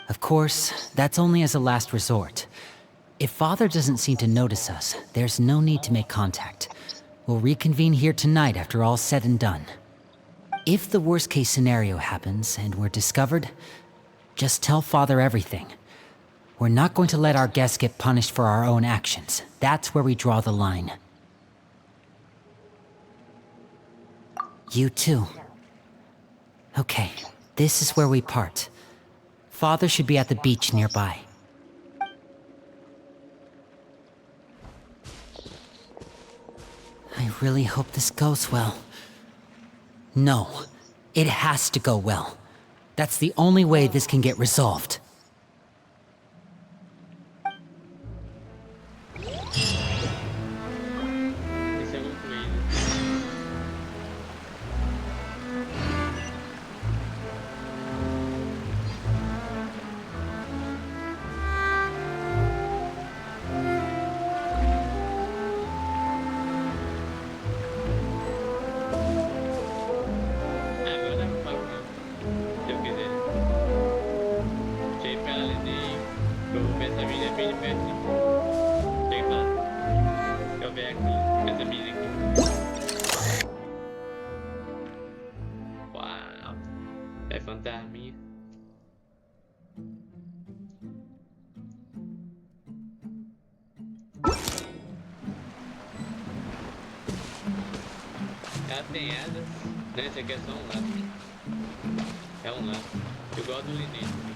Of course, that's only as a last resort. If Father doesn't seem to notice us, there's no need to make contact. We'll reconvene here tonight after all's said and done. If the worst-case scenario happens and we're discovered, just tell Father everything. We're not going to let our guests get punished for our own actions. That's where we draw the line. You too. Okay, this is where we part. Father should be at the beach nearby. I really hope this goes well. No, it has to go well. That's the only way this can get resolved. Ela tem asas. Não, esse aqui é só um laço. É um laço. Eu gosto do Linês também.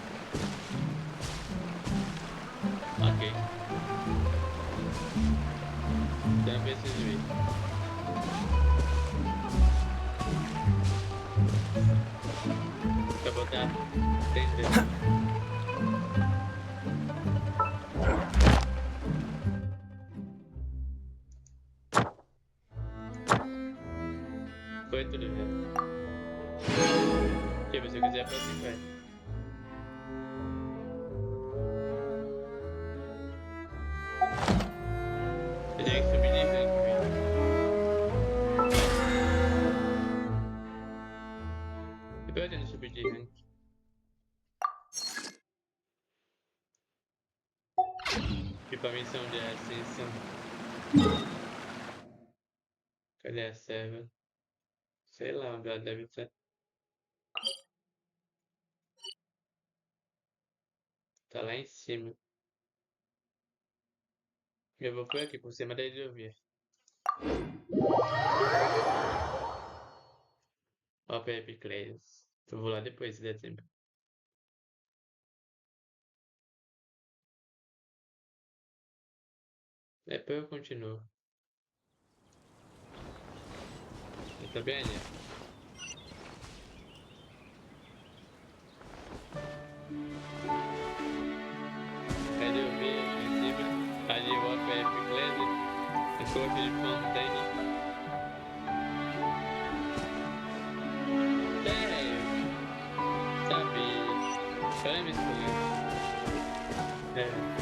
Ok. Então eu preciso ir. Deixa eu botar. Entendeu? Foi tudo bem. Tipo, se eu quiser fazer, vai. Eu tenho que subir de rank, velho. Depois eu tento subir de rank. Tipo a missão de ascensão. Cadê a serva? Sei lá onde ela deve estar. Tá lá em cima. Eu vou por aqui, por cima da hidrovia. Ó, pra Epicleides. Eu vou lá depois de dezembro. Depois eu continuo. Eu tô bem ali. Cadê o V aqui em cima? Ali eu volto pra Epicleides. Eu sou aqui de Fontaine. Sério? Sabia. Só lembra isso comigo. É.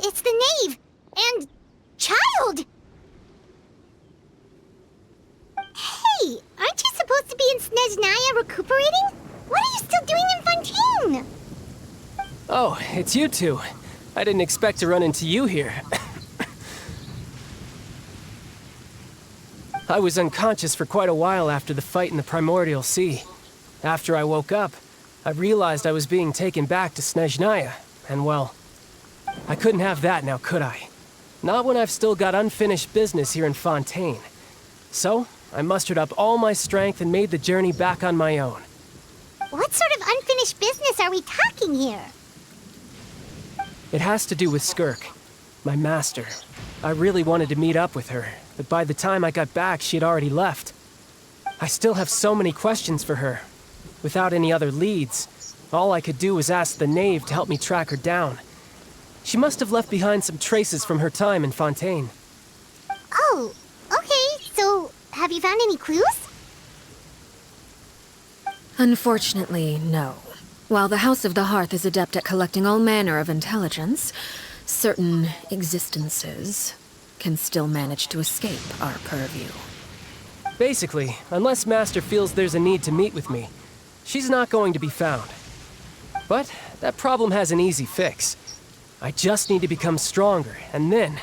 It's the knave! And... child! Hey, aren't you supposed to be in Snezhnaya recuperating? What are you still doing in Fontaine? Oh, it's you two. I didn't expect to run into you here. I was unconscious for quite a while after the fight in the Primordial Sea. After I woke up, I realized I was being taken back to Snezhnaya, and well, I couldn't have that now, could I? Not when I've still got unfinished business here in Fontaine. So, I mustered up all my strength and made the journey back on my own. What sort of unfinished business are we talking here? It has to do with Skirk, my master. I really wanted to meet up with her, but by the time I got back, she had already left. I still have so many questions for her. Without any other leads, all I could do was ask the knave to help me track her down. She must have left behind some traces from her time in Fontaine. Oh, okay, so have you found any clues? Unfortunately, no. While the House of the Hearth is adept at collecting all manner of intelligence, certain existences can still manage to escape our purview. Basically, unless Master feels there's a need to meet with me, she's not going to be found. But that problem has an easy fix. I just need to become stronger, and then...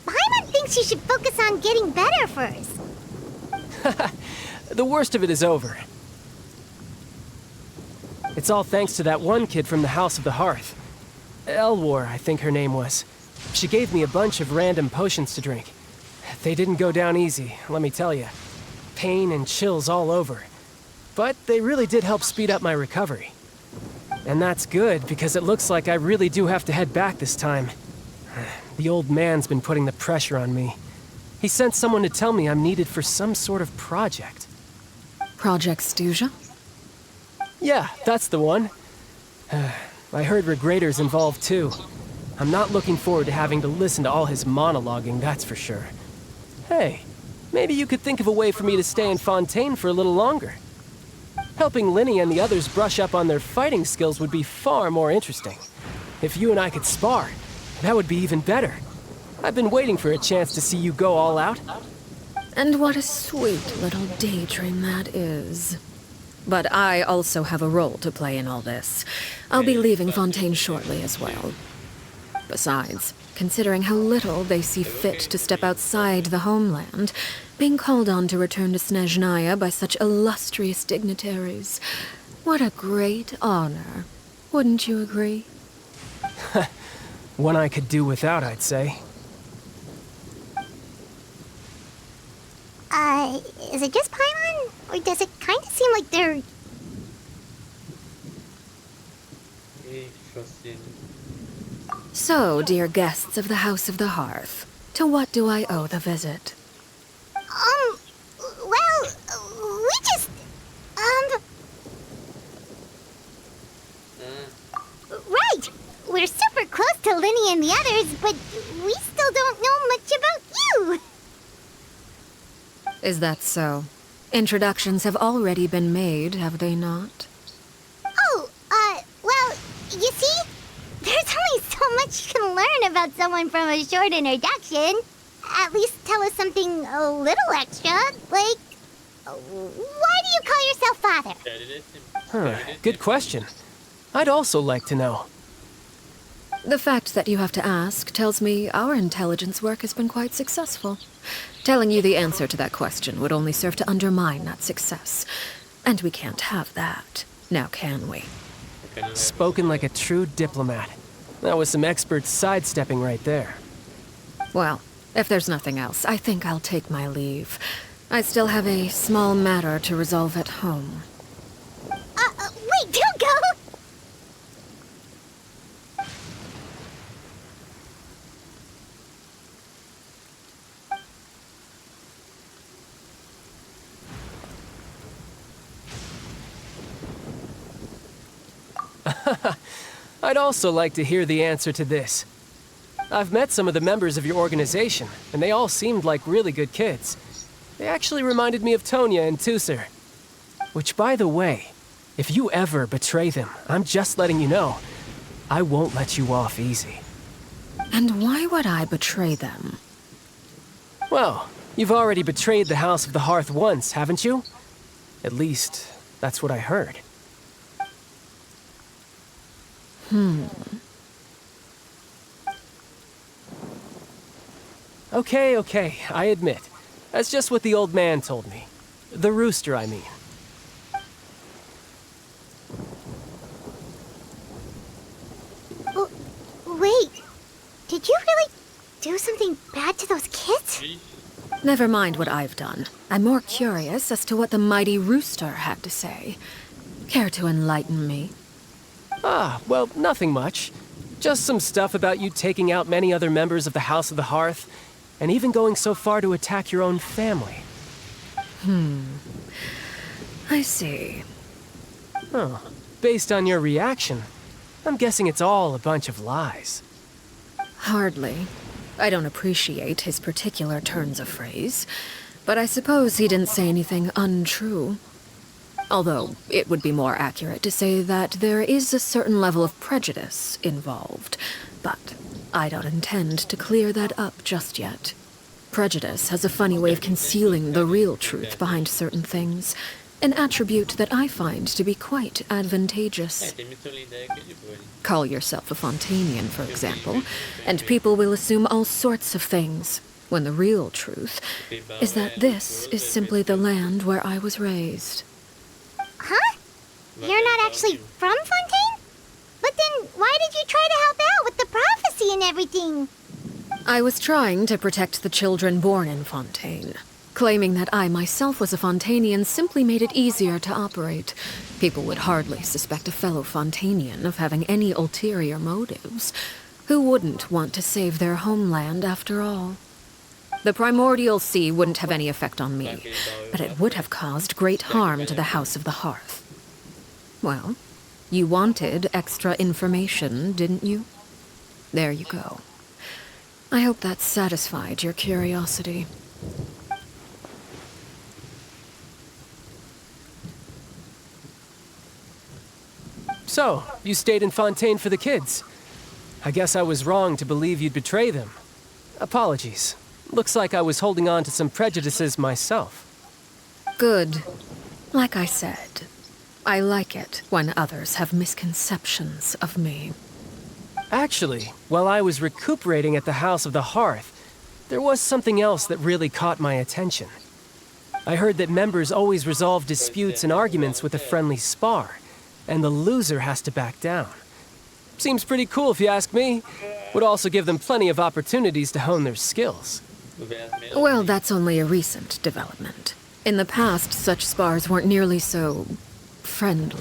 Paimon thinks you should focus on getting better first. The worst of it is over. It's all thanks to that one kid from the House of the Hearth. Elwar, I think her name was. She gave me a bunch of random potions to drink. They didn't go down easy, let me tell you. Pain and chills all over. But they really did help speed up my recovery. And that's good, because it looks like I really do have to head back this time. The old man's been putting the pressure on me. He sent someone to tell me I'm needed for some sort of project. Project Stuja? Yeah, that's the one. I heard Regrader's involved too. I'm not looking forward to having to listen to all his monologuing, that's for sure. Hey, maybe you could think of a way for me to stay in Fontaine for a little longer. Helping Linny and the others brush up on their fighting skills would be far more interesting. If you and I could spar, that would be even better. I've been waiting for a chance to see you go all out. And what a sweet little daydream that is. But I also have a role to play in all this. I'll be leaving Fontaine shortly as well. Besides, considering how little they see fit to step outside the homeland, being called on to return to Snezhnaya by such illustrious dignitaries, what a great honor. Wouldn't you agree? One I could do without, I'd say. Is it just Paimon? Or does it kind of seem like they're... So, dear guests of the House of the Hearth, to what do I owe the visit? Well, we just... Right! We're super close to Linny and the others, but we still don't know much about you! Is that so? Introductions have already been made, have they not? Oh, well, you see? There's only so much you can learn about someone from a short introduction. At least tell us something a little extra, like... Why do you call yourself father? Good question. I'd also like to know. The fact that you have to ask tells me our intelligence work has been quite successful. Telling you the answer to that question would only serve to undermine that success. And we can't have that, now can we? Spoken like a true diplomat. That was some expert sidestepping right there. Well, if there's nothing else, I think I'll take my leave. I still have a small matter to resolve at home. Wait, don't go! I'd also like to hear the answer to this. I've met some of the members of your organization, and they all seemed like really good kids. They actually reminded me of Tonya and Tusser. Which, by the way, if you ever betray them, I'm just letting you know, I won't let you off easy. And why would I betray them? Well, you've already betrayed the House of the Hearth once, haven't you? At least, that's what I heard. Okay, I admit. That's just what the old man told me. The rooster, I mean. Wait, did you really do something bad to those kids? Never mind what I've done. I'm more curious as to what the mighty rooster had to say. Care to enlighten me? Well, nothing much. Just some stuff about you taking out many other members of the House of the Hearth, and even going so far to attack your own family. I see. Oh, based on your reaction, I'm guessing it's all a bunch of lies. Hardly. I don't appreciate his particular turns of phrase, but I suppose he didn't say anything untrue. Although, it would be more accurate to say that there is a certain level of prejudice involved, but I don't intend to clear that up just yet. Prejudice has a funny way of concealing the real truth behind certain things, an attribute that I find to be quite advantageous. Call yourself a Fontainian, for example, and people will assume all sorts of things, when the real truth is that this is simply the land where I was raised. Huh? You're not actually from Fontaine? But then why did you try to help out with the prophecy and everything? I was trying to protect the children born in Fontaine. Claiming that I myself was a Fontainian simply made it easier to operate. People would hardly suspect a fellow Fontainian of having any ulterior motives. Who wouldn't want to save their homeland after all? The primordial sea wouldn't have any effect on me, but it would have caused great harm to the House of the Hearth. Well, you wanted extra information, didn't you? There you go. I hope that satisfied your curiosity. So, you stayed in Fontaine for the kids. I guess I was wrong to believe you'd betray them. Apologies. Looks like I was holding on to some prejudices myself. Good. Like I said, I like it when others have misconceptions of me. Actually, while I was recuperating at the House of the Hearth, there was something else that really caught my attention. I heard that members always resolve disputes and arguments with a friendly spar, and the loser has to back down. Seems pretty cool if you ask me. Would also give them plenty of opportunities to hone their skills. Ver as melodias. Well, that's only a recent development. In the past, such spars weren't nearly so friendly.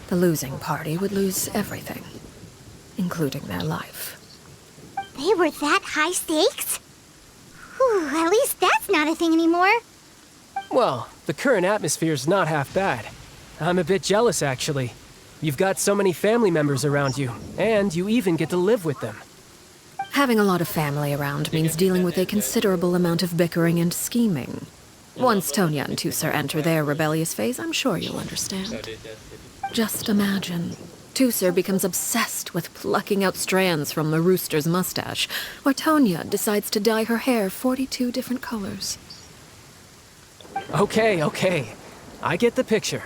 The losing party would lose everything, including their life. They were that high stakes? Whew, at least that's not a thing anymore. Well, the current atmosphere's not half bad. I'm a bit jealous, actually. You've got so many family members around you, and you even get to live with them. Having a lot of family around means dealing with a considerable amount of bickering and scheming. Once Tonya and Tusser enter their rebellious phase, I'm sure you'll understand. Just imagine. Tusser becomes obsessed with plucking out strands from the rooster's mustache, or Tonya decides to dye her hair 42 different colors. Okay. I get the picture.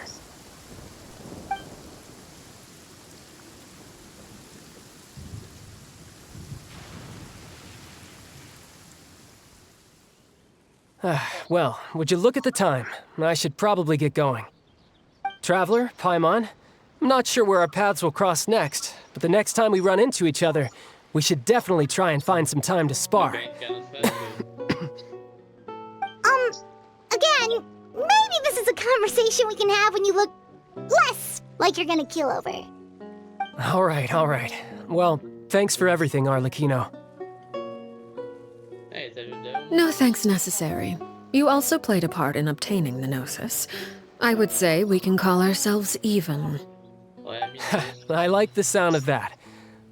Well, would you look at the time? I should probably get going. Traveler, Paimon, I'm not sure where our paths will cross next, but the next time we run into each other, we should definitely try and find some time to spar. Again, maybe this is a conversation we can have when you look less like you're gonna keel over. All right. Well, thanks for everything, Arlecchino. É, isso ajudou. No thanks necessary. You also played a part in obtaining the Gnosis. I would say we can call ourselves even. Olha a menina. I like the sound of that.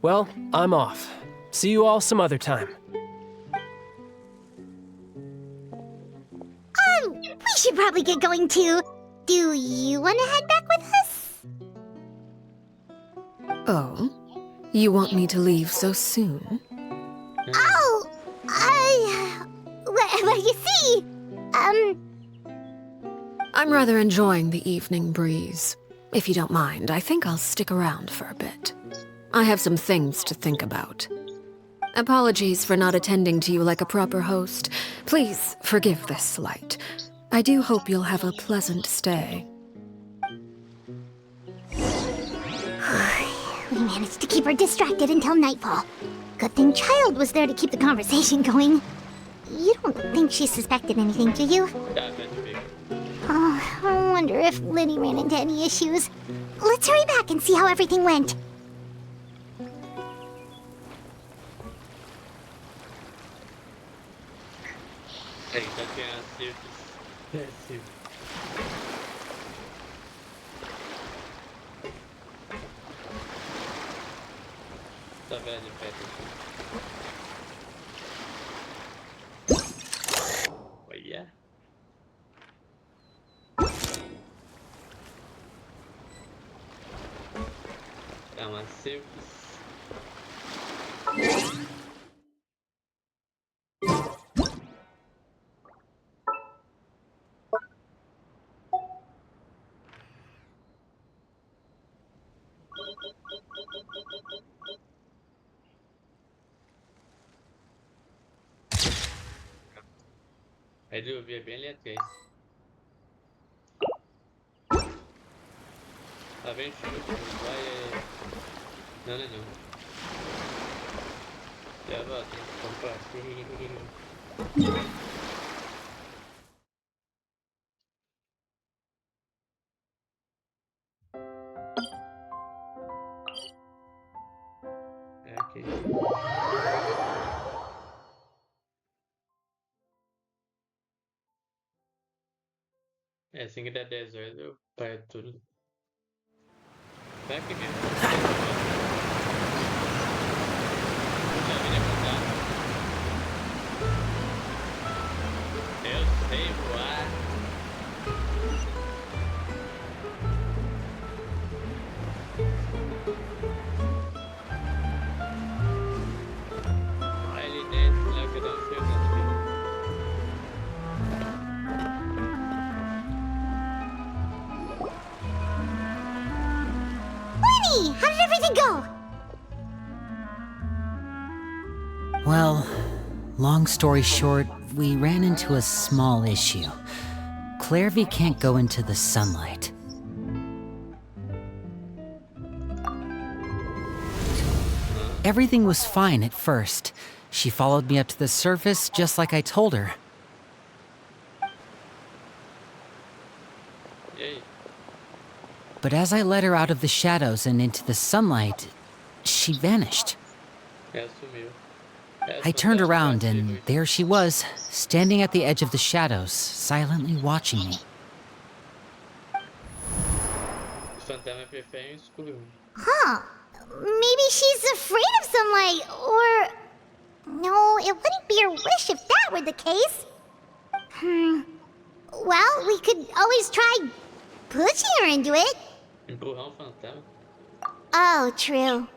Well, I'm off. See you all some other time. We should probably get going too. Do you want to head back with us? Oh? You want me to leave so soon? Oh, well, you see, I'm rather enjoying the evening breeze. If you don't mind, I think I'll stick around for a bit. I have some things to think about. Apologies for not attending to you like a proper host. Please forgive this slight. I do hope you'll have a pleasant stay. we managed to keep her distracted until nightfall. Good thing Child was there to keep the conversation going. You don't think she suspected anything, do you? Tá, tá de bico. Oh, I wonder if Liddy ran into any issues. Let's hurry back and see how everything went. Aí, tá tirando círculos. É, círculos. Tá vendo de perto aqui. Olha. Dá uma círculos. Aí de ouvir é bem ali atrás. Tá vendo? Vai. Não. Já volto, tem que comprar. É aqui. É, assim que dá 10 horas eu paro tudo. Tá aqui mesmo. Já vi levantar. Eu sei voar. Olha ali dentro, lá que eu não sei o que Winnie, how did everything go? Well, long story short, we ran into a small issue. Clairvy can't go into the sunlight. Everything was fine at first, She followed me up to the surface just like I told her. Yay. But as I led her out of the shadows and into the sunlight, she vanished. Ela sumiu. I turned around and there she was, standing at the edge of the shadows, silently watching me. Os fantasmas preferem o escuro. Huh. Maybe she's afraid of sunlight, or... No, it wouldn't be her wish if that were the case. Well, we could always try pushing her into it. Empurrar um fantasma. Oh, true.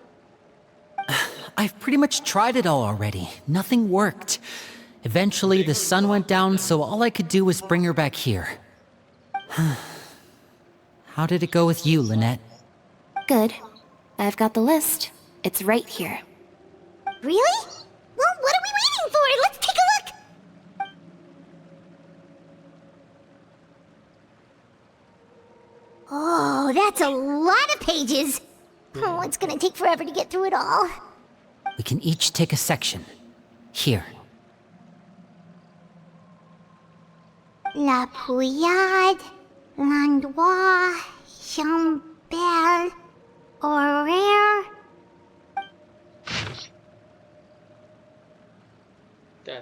I've pretty much tried it all already. Nothing worked. Eventually, the sun went down, so all I could do was bring her back here. How did it go with you, Lynette? Good. I've got the list. It's right here. Really? Well, what are we waiting for? Let's take a look! Oh, that's a lot of pages. Oh, it's gonna take forever to get through it all. We can each take a section. Here. La Pouillade, L'Endroit, Chambel, Horaire. Tá.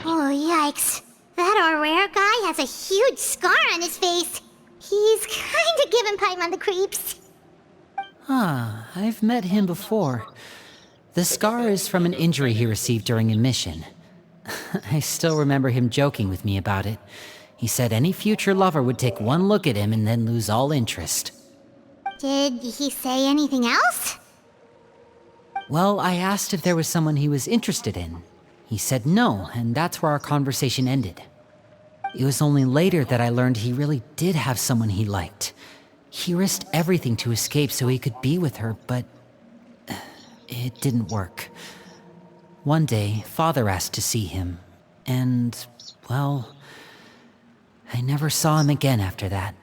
Oh, yikes. That Horaire guy has a huge scar on his face. He's kinda giving Paimon the creeps. Ah, I've met him before. The scar is from an injury he received during a mission. I still remember him joking with me about it. He said any future lover would take one look at him and then lose all interest. Did he say anything else? Well, I asked if there was someone he was interested in. He said no, and that's where our conversation ended. It was only later that I learned he really did have someone he liked. He risked everything to escape so he could be with her, but it didn't work. One day, Father asked to see him, and, well, I never saw him again after that.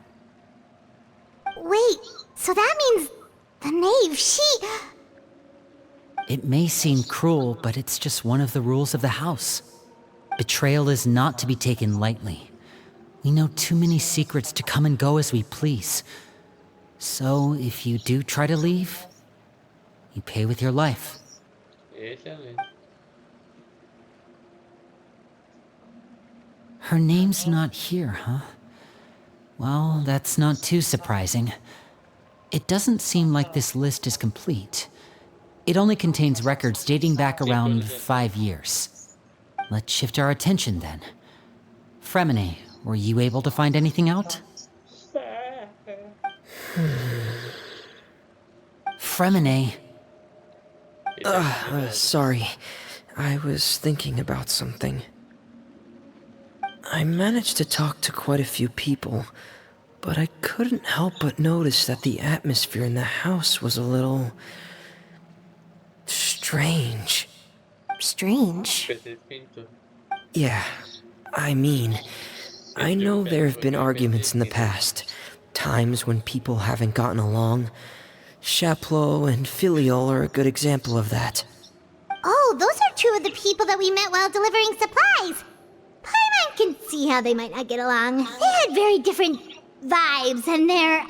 Wait, so that means the knave, she... It may seem cruel, but it's just one of the rules of the house. Betrayal is not to be taken lightly. We know too many secrets to come and go as we please. So, if you do try to leave, you pay with your life. Excelente. Her name's not here, huh? Well, that's not too surprising. It doesn't seem like this list is complete. It only contains records dating back around 5 years. Let's shift our attention then. Fremine, were you able to find anything out? Fremine. Sorry. I was thinking about something. I managed to talk to quite a few people, but I couldn't help but notice that the atmosphere in the house was a little... strange. Strange? Yeah, I mean, I know there have been arguments in the past, times when people haven't gotten along. Chaplot and Filial are a good example of that. Oh, those are two of the people that we met while delivering supplies. Paimon can see how they might not get along. They had very different vibes, and their,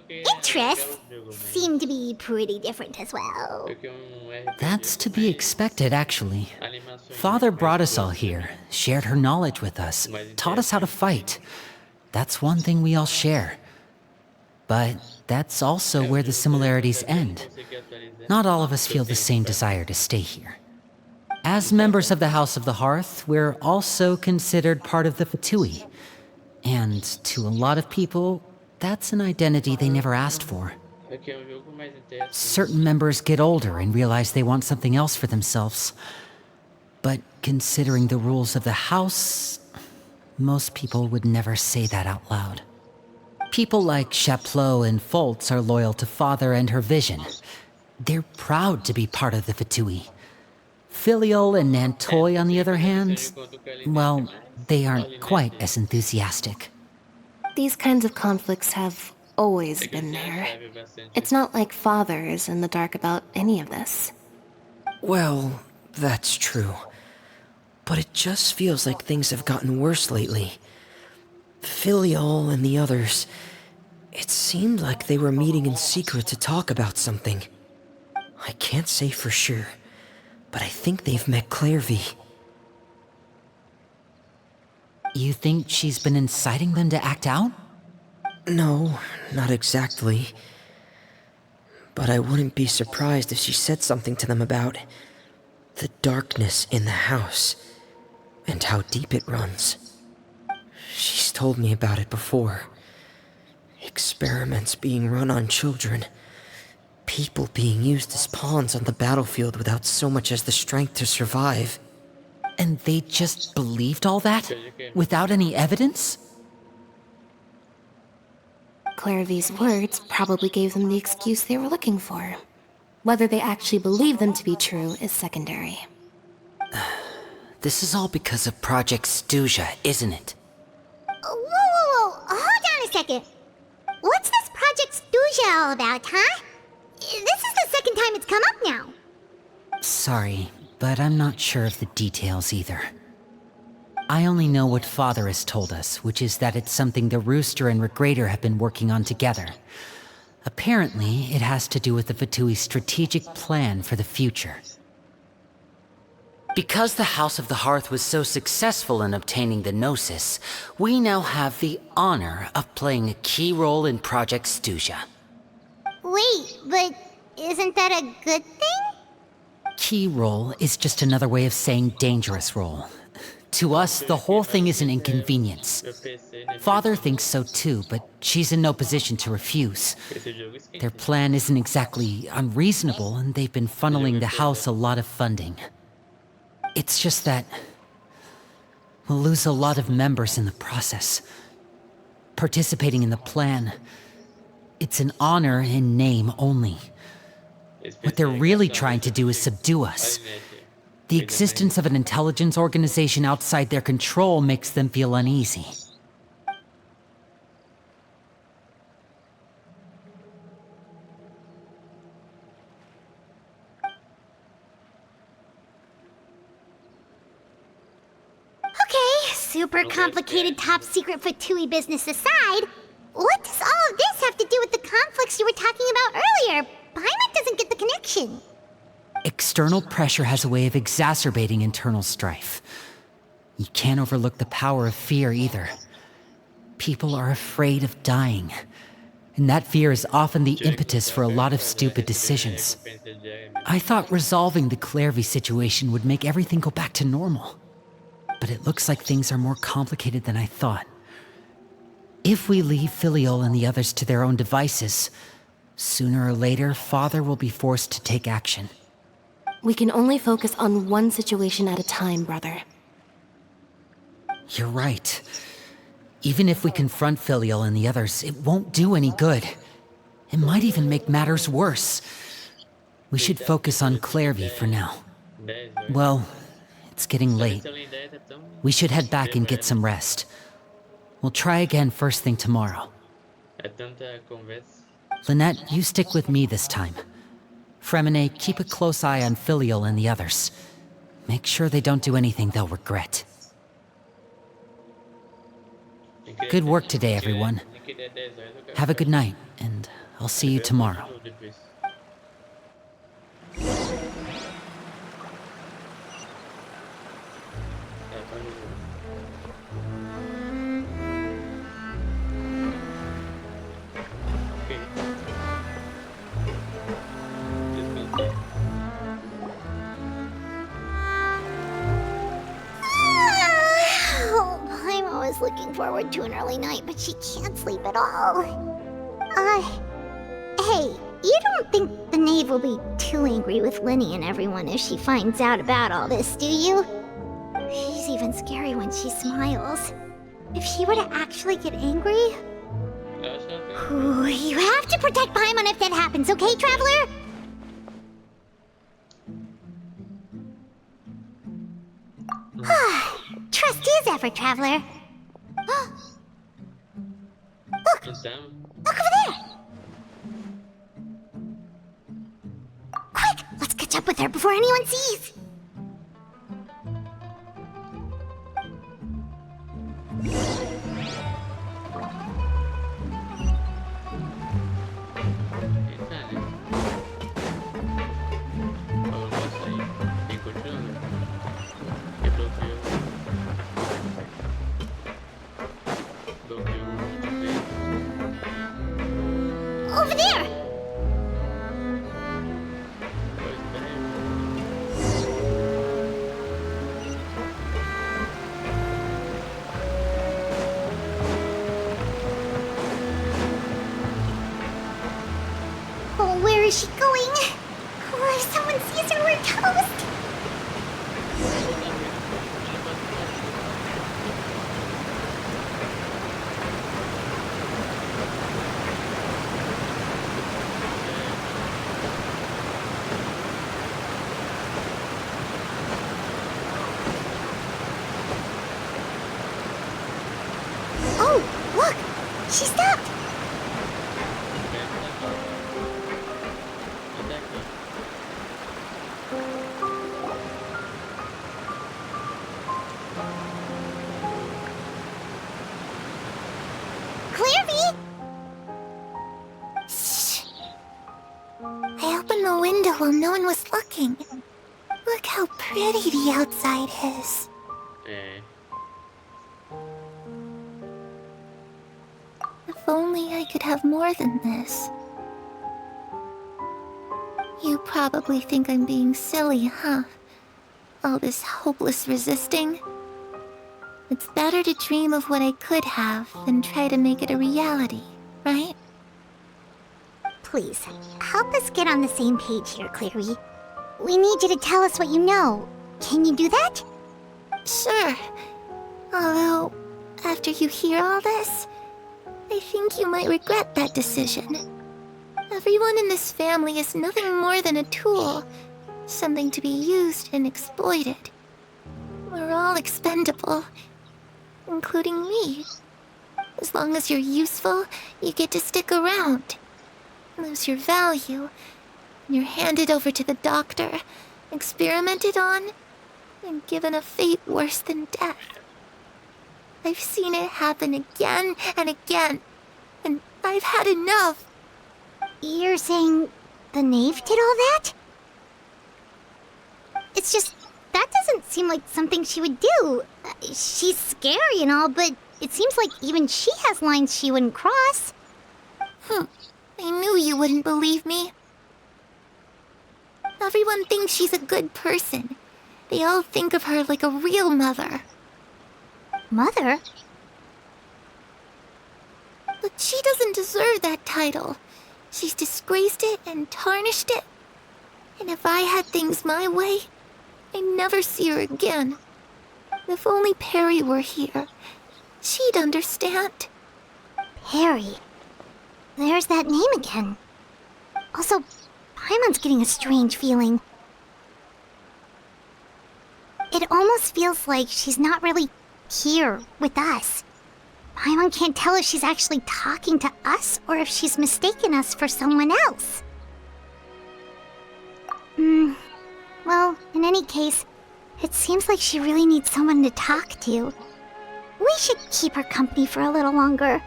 interests seem to be pretty different as well. That's to be expected, actually. Father brought us all here, shared her knowledge with us, taught us how to fight. That's one thing we all share. But that's also where the similarities end. Not all of us feel the same desire to stay here. As members of the House of the Hearth, we're also considered part of the Fatui. And to a lot of people, that's an identity they never asked for. Certain members get older and realize they want something else for themselves. But considering the rules of the house, most people would never say that out loud. People like Chaplot and Foltz are loyal to Father and her vision. They're proud to be part of the Fatui. Filial and Nantoy, on the other hand, well, they aren't quite as enthusiastic. These kinds of conflicts have always been there. It's not like Father is in the dark about any of this. Well, that's true. But it just feels like things have gotten worse lately. Filial and the others, it seemed like they were meeting in secret to talk about something. I can't say for sure, but I think they've met Clairvy. You think she's been inciting them to act out? No, not exactly. But I wouldn't be surprised if she said something to them about the darkness in the house and how deep it runs. She's told me about it before. Experiments being run on children. People being used as pawns on the battlefield without so much as the strength to survive. And they just believed all that? Without any evidence? Clairvy's words probably gave them the excuse they were looking for. Whether they actually believe them to be true is secondary. This is all because of Project Stuja, isn't it? Whoa. Hold on a second. What's this Project Stuja all about, huh? This is the second time it's come up now. Sorry, but I'm not sure of the details either. I only know what Father has told us, which is that it's something the Rooster and Regrator have been working on together. Apparently, it has to do with the Fatui's strategic plan for the future. Because the House of the Hearth was so successful in obtaining the Gnosis, we now have the honor of playing a key role in Project Stuja. Wait, but isn't that a good thing? Key role is just another way of saying dangerous role. To us, the whole thing is an inconvenience. Father thinks so too, but she's in no position to refuse. Their plan isn't exactly unreasonable, and they've been funneling the house a lot of funding. It's just that we'll lose a lot of members in the process. Participating in the plan, it's an honor in name only. What they're really trying to do is subdue us. The existence of an intelligence organization outside their control makes them feel uneasy. Okay, super complicated top secret Fatui business aside, what does all of this have to do with the conflicts you were talking about earlier? Paimon doesn't get the connection. External pressure has a way of exacerbating internal strife. You can't overlook the power of fear either. People are afraid of dying, and that fear is often the impetus for a lot of stupid decisions. I thought resolving the Clairvy situation would make everything go back to normal. But it looks like things are more complicated than I thought. If we leave Filial and the others to their own devices, sooner or later, Father will be forced to take action. We can only focus on one situation at a time, brother. You're right. Even if we confront Filial and the others, it won't do any good. It might even make matters worse. We should focus on Clairvy for now. Well, it's getting late. We should head back and get some rest. We'll try again first thing tomorrow. Lynette, you stick with me this time. Fremine, keep a close eye on Filial and the others. Make sure they don't do anything they'll regret. Good work today, everyone. Have a good night, and I'll see you tomorrow. I'm always looking forward to an early night, but she can't sleep at all. Hey, you don't think the knave will be too angry with Linny and everyone if she finds out about all this, do you? She's even scary when she smiles. If she were to actually get angry... Ooh, you have to protect Paimon if that happens, okay, Traveler? Trust is ever, Traveler. Look! Look over there! Quick! Let's get to up with her before anyone sees. Over there! Oh, where is she going? Oh, if someone sees her, we're toast! Oh, look! She stopped! Clairvy! Shh. I opened the window while no one was looking. Look how pretty the outside is. If only I could have more than this. You probably think I'm being silly, huh? All this hopeless resisting. It's better to dream of what I could have than try to make it a reality, right? Please, help us get on the same page here, Clary. We need you to tell us what you know. Can you do that? Sure. Although, after you hear all this, I think you might regret that decision. Everyone in this family is nothing more than a tool, something to be used and exploited. We're all expendable, including me. As long as you're useful, you get to stick around. Lose your value, and you're handed over to the doctor, experimented on, and given a fate worse than death. I've seen it happen again and again, and I've had enough. You're saying the knave did all that? It's just, that doesn't seem like something she would do. She's scary and all, but it seems like even she has lines she wouldn't cross. I knew you wouldn't believe me. Everyone thinks she's a good person. They all think of her like a real mother. Mother? But she doesn't deserve that title. She's disgraced it and tarnished it. And if I had things my way, I'd never see her again. If only Perry were here, she'd understand. Perry? There's that name again. Also, Paimon's getting a strange feeling. It almost feels like she's not really here with us. Paimon can't tell if she's actually talking to us or if she's mistaken us for someone else. Well, in any case, it seems like she really needs someone to talk to. We should keep her company for a little longer.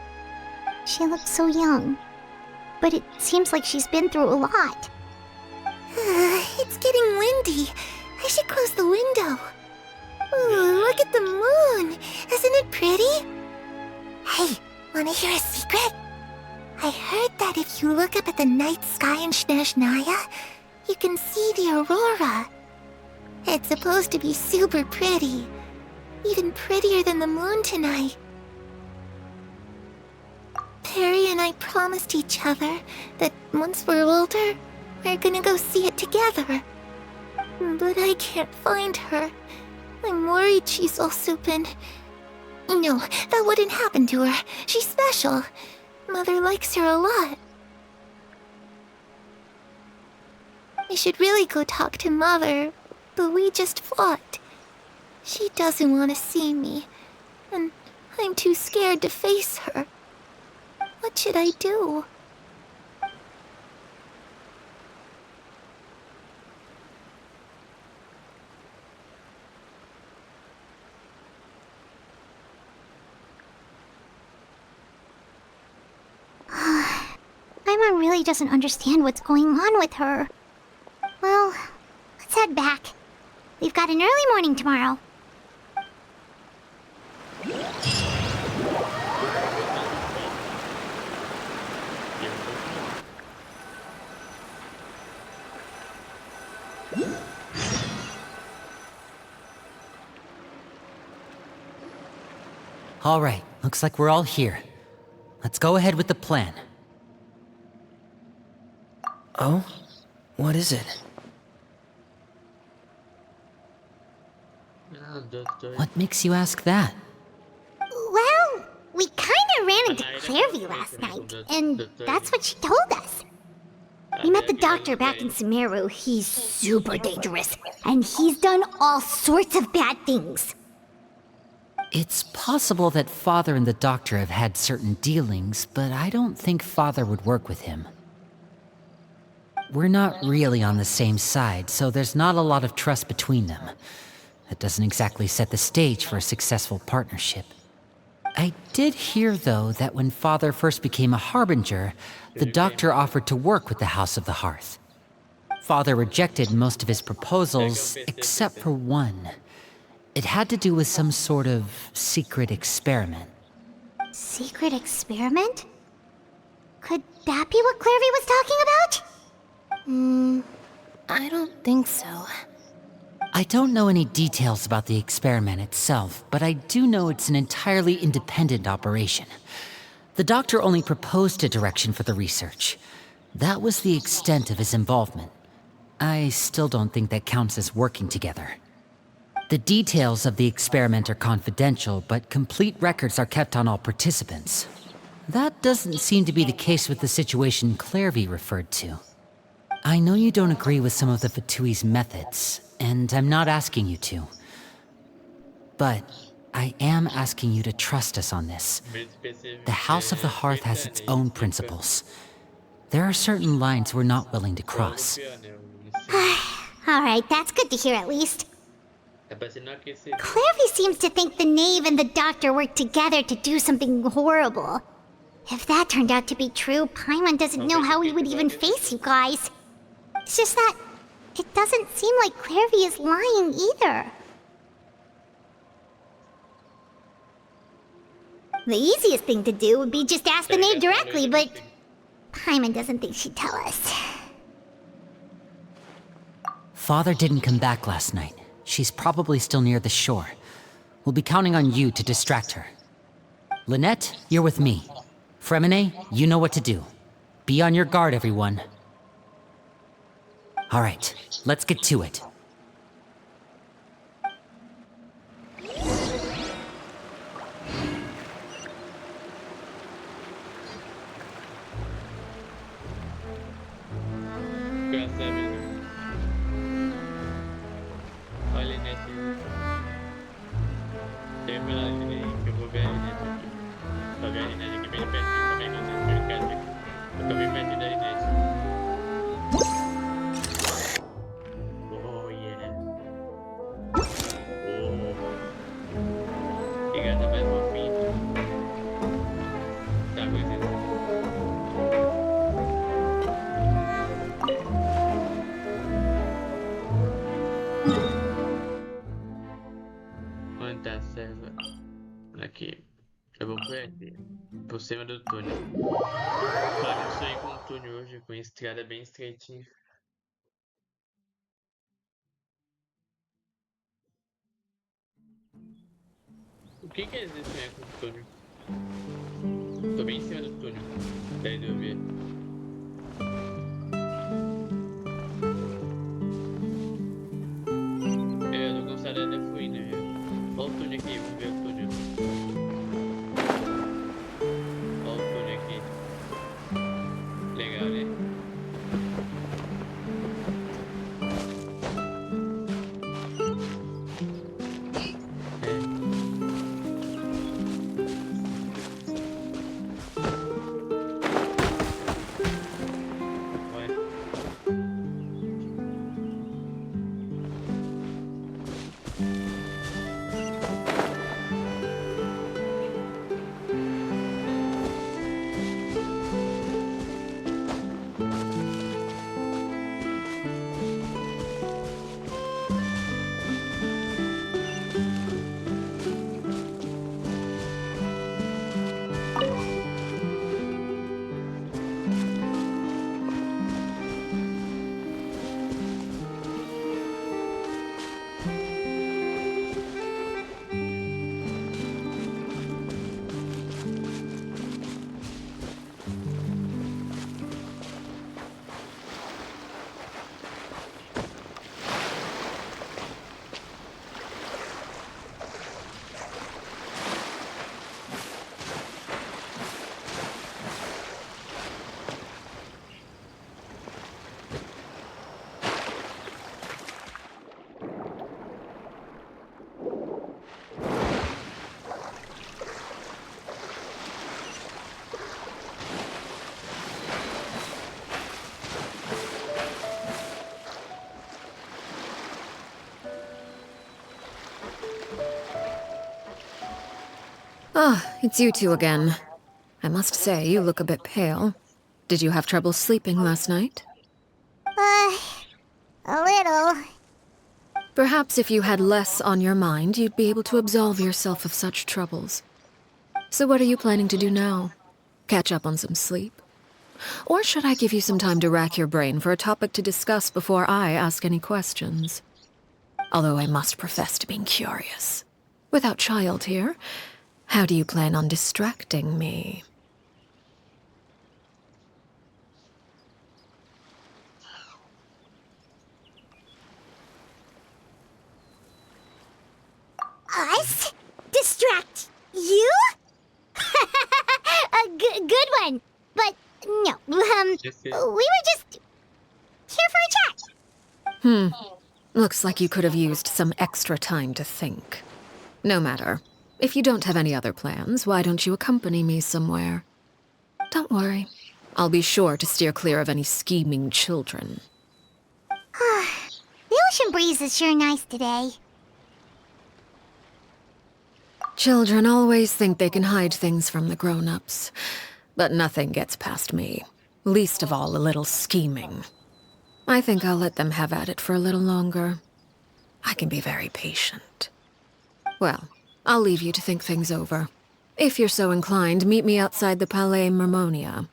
She looks so young, but it seems like she's been through a lot. It's getting windy. I should close the window. Ooh, look at the moon. Isn't it pretty? Hey, wanna hear a secret? I heard that if you look up at the night sky in Snezhnaya, you can see the aurora. It's supposed to be super pretty. Even prettier than the moon tonight. Perry and I promised each other that once we're older, we're gonna go see it together. But I can't find her. I'm worried she's also been... No, that wouldn't happen to her. She's special. Mother likes her a lot. I should really go talk to Mother, but we just fought. She doesn't want to see me, and I'm too scared to face her. What should I do? really doesn't understand what's going on with her. Well, let's head back. We've got an early morning tomorrow. All right, looks like we're all here. Let's go ahead with the plan. Oh? What is it? What makes you ask that? Well, we kinda ran into Clairvy last night, and that's what she told us. We met the doctor back in Sumeru. He's super dangerous, and he's done all sorts of bad things. It's possible that Father and the Doctor have had certain dealings, but I don't think Father would work with him. We're not really on the same side, so there's not a lot of trust between them. That doesn't exactly set the stage for a successful partnership. I did hear, though, that when Father first became a Harbinger, the Doctor offered to work with the House of the Hearth. Father rejected most of his proposals, except for one. It had to do with some sort of secret experiment. Secret experiment? Could that be what Clairvy was talking about? I don't think so. I don't know any details about the experiment itself, but I do know it's an entirely independent operation. The Doctor only proposed a direction for the research. That was the extent of his involvement. I still don't think that counts as working together. The details of the experiment are confidential, but complete records are kept on all participants. That doesn't seem to be the case with the situation Clairvy referred to. I know you don't agree with some of the Fatui's methods, and I'm not asking you to. But I am asking you to trust us on this. The House of the Hearth has its own principles. There are certain lines we're not willing to cross. Alright, that's good to hear at least. Clairvy seems to think the Knave and the Doctor worked together to do something horrible. If that turned out to be true, Paimon doesn't know how he would even face you guys. It's just that it doesn't seem like Clairvy is lying either. The easiest thing to do would be just ask the Knave directly, but Paimon doesn't think she'd tell us. Father didn't come back last night. She's probably still near the shore. We'll be counting on you to distract her. Lynette, you're with me. Fremine, you know what to do. Be on your guard, everyone. All right, let's get to it. Olha nesse. Tem uma linha aí que eu vou ver a Linette aqui. Só ver a Linette aqui bem pertinho. Como é que vocês viram que eu tô bem pertinho da Linette. Oh yeah. Oh. Que gata mais fofinha. Tá coisa. Onde tá a serva? Aqui. Eu vou por aqui. Por cima do túnel. Olha, eu sonhei com um túnel hoje, com estrada bem estreitinha. O que quer dizer sonhar com um túnel? Tô bem em cima do túnel. Daí de eu ver. Eu não gostaria de fui, né? Olha o túnel aqui, vamos ver o túnel. Olha o túnel aqui. Legal, né? Ah, it's you two again. I must say, you look a bit pale. Did you have trouble sleeping last night? A little. Perhaps if you had less on your mind, you'd be able to absolve yourself of such troubles. So what are you planning to do now? Catch up on some sleep? Or should I give you some time to rack your brain for a topic to discuss before I ask any questions? Although I must profess to being curious. Without child here, how do you plan on distracting me? Us? Distract you? A good one. But no, we were just here for a chat. Looks like you could have used some extra time to think. No matter. If you don't have any other plans, why don't you accompany me somewhere? Don't worry. I'll be sure to steer clear of any scheming children. The ocean breeze is sure nice today. Children always think they can hide things from the grown-ups. But nothing gets past me. Least of all a little scheming. I think I'll let them have at it for a little longer. I can be very patient. Well, I'll leave you to think things over. If you're so inclined, meet me outside the Palais Mermonia.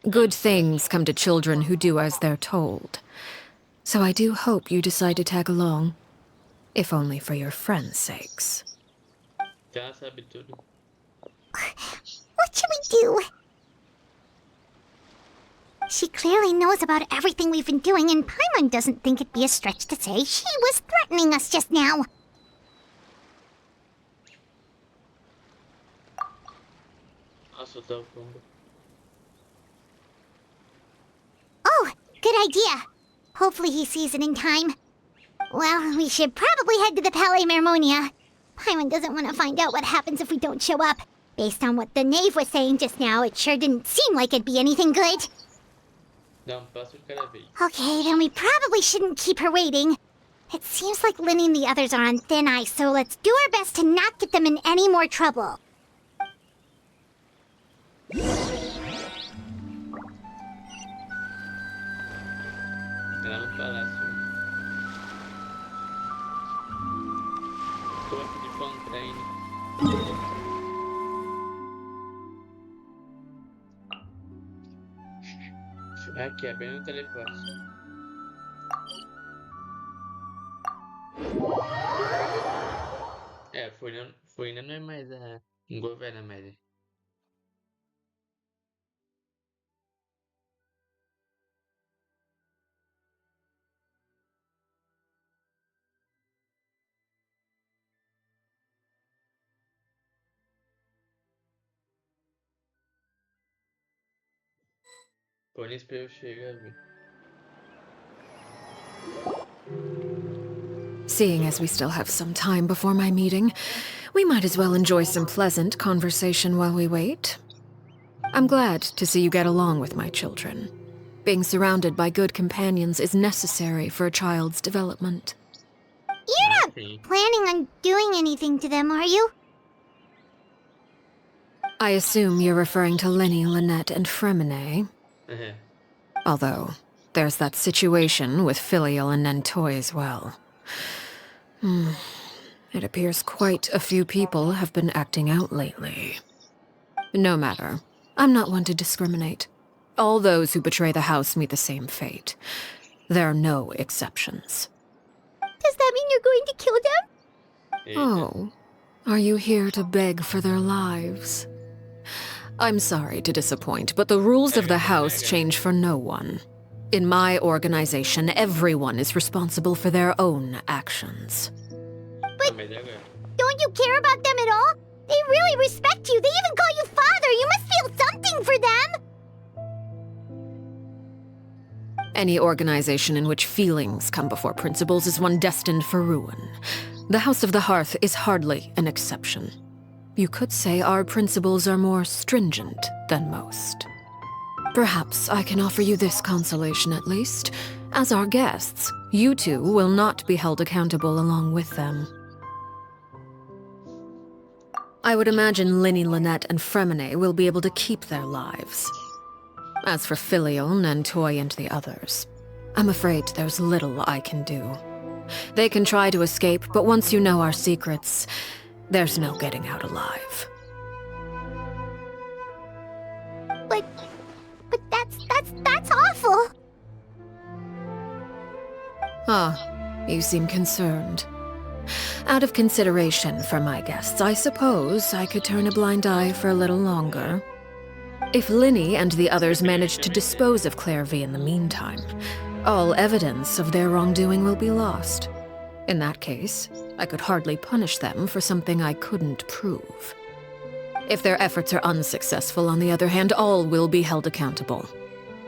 Good things come to children who do as they're told. So I do hope you decide to tag along. If only for your friends' sakes. Já sabe tudo. What should we do? She clearly knows about everything we've been doing, and Paimon doesn't think it'd be a stretch to say she was threatening us just now. Nossa, eu tava falando. Oh, good idea. Hopefully he sees it in time. Well, we should probably head to the Palais Mermonia. Paimon doesn't want to find out what happens if we don't show up. Based on what the knave was saying just now, it sure didn't seem like it'd be anything good. Dá passo de cada vez. Okay, then we probably shouldn't keep her waiting. It seems like Linny and the others are on thin ice, so let's do our best to not get them in any more trouble. Ela no palácio. Torre de Fontaine. Aqui é bem no teleporte. É, Furina não é mais a governa mais. Por isso eu chego a ver. Seeing as we still have some time before my meeting, we might as well enjoy some pleasant conversation while we wait. I'm glad to see you get along with my children. Being surrounded by good companions is necessary for a child's development. You're not planning on doing anything to them, are you? I assume you're referring to Lenny, Lynette, and Fremine. Although, there's that situation with Filial and Nentoy as well. It appears quite a few people have been acting out lately. No matter. I'm not one to discriminate. All those who betray the house meet the same fate. There are no exceptions. Does that mean you're going to kill them? Oh, are you here to beg for their lives? I'm sorry to disappoint, but the rules of the house change for no one. In my organization, everyone is responsible for their own actions. But don't you care about them at all? They really respect you. They even call you father. You must feel something for them. Any organization in which feelings come before principles is one destined for ruin. The House of the Hearth is hardly an exception. You could say our principles are more stringent than most. Perhaps I can offer you this consolation at least. As our guests, you two will not be held accountable along with them. I would imagine Linny, Lynette, and Fremine will be able to keep their lives. As for Filion, Nantoy, and the others, I'm afraid there's little I can do. They can try to escape, but once you know our secrets, there's no getting out alive. But that's awful. Ah, you seem concerned. Out of consideration for my guests, I suppose I could turn a blind eye for a little longer. If Linny and the others manage to dispose of Clairvy in the meantime, all evidence of their wrongdoing will be lost. In that case, I could hardly punish them for something I couldn't prove. If their efforts are unsuccessful, on the other hand, all will be held accountable.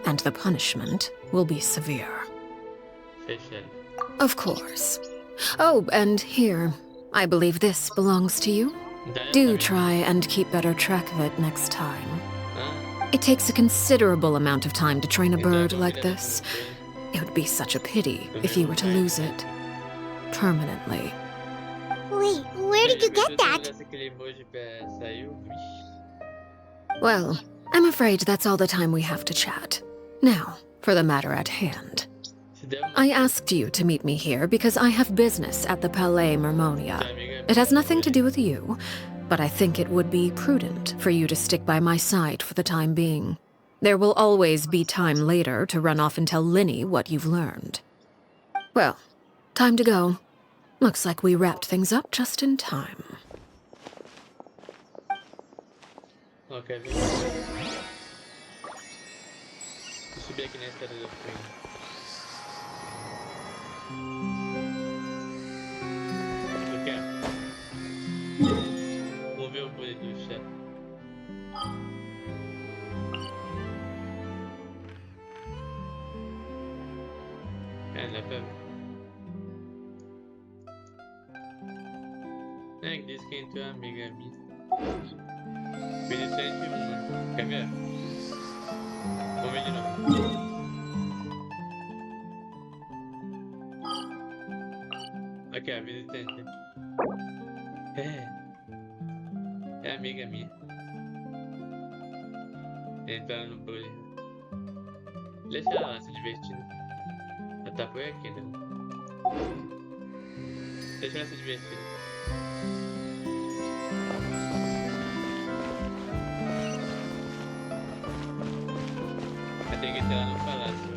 And the punishment will be severe. Of course. Oh, and here, I believe this belongs to you. Do try and keep better track of it next time. It takes a considerable amount of time to train a bird like this. It would be such a pity if you were to lose it. Permanently. Wait, where did you get that? Well, I'm afraid that's all the time we have to chat. Now, for the matter at hand. I asked you to meet me here because I have business at the Palais Mermonia. It has nothing to do with you, but I think it would be prudent for you to stick by my side for the time being. There will always be time later to run off and tell Linny what you've learned. Well, time to go. Looks like we wrapped things up just in time. Ok, vem. Vou subir aqui na escada da frente. Eu quero. Vamos ver o poder do chefe. Dá pra ver. Que diz que entrou uma amiga minha. Visitante 1. Quer ver? Vamos ver de novo. Aqui, a visitante. É amiga minha. Entrando no bullying. Deixa ela se divertindo. Ela tá por aqui, né? Deixa ela se divertir. Tem que entrar no palácio.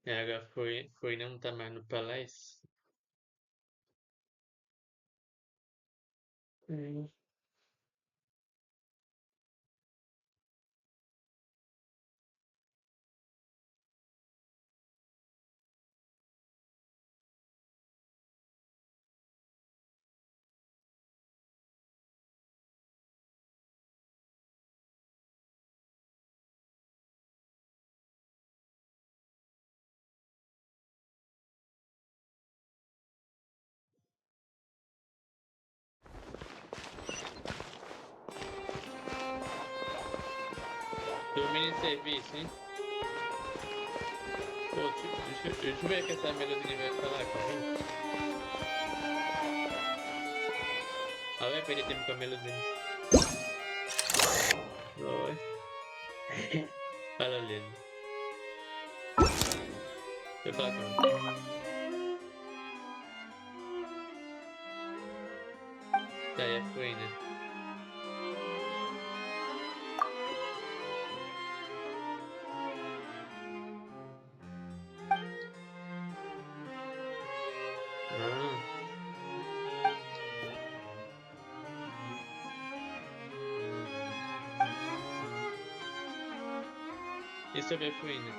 Agora foi não tá mais no palácio. Dormindo em serviço, hein? Pô, deixa eu ver o que essa melodia vai falar, calma. Ela vai perder tempo com a melodia. Oi. Fala, Leno. Deixa eu falar com ela. Tá, já foi, né? E sobre a Fuina?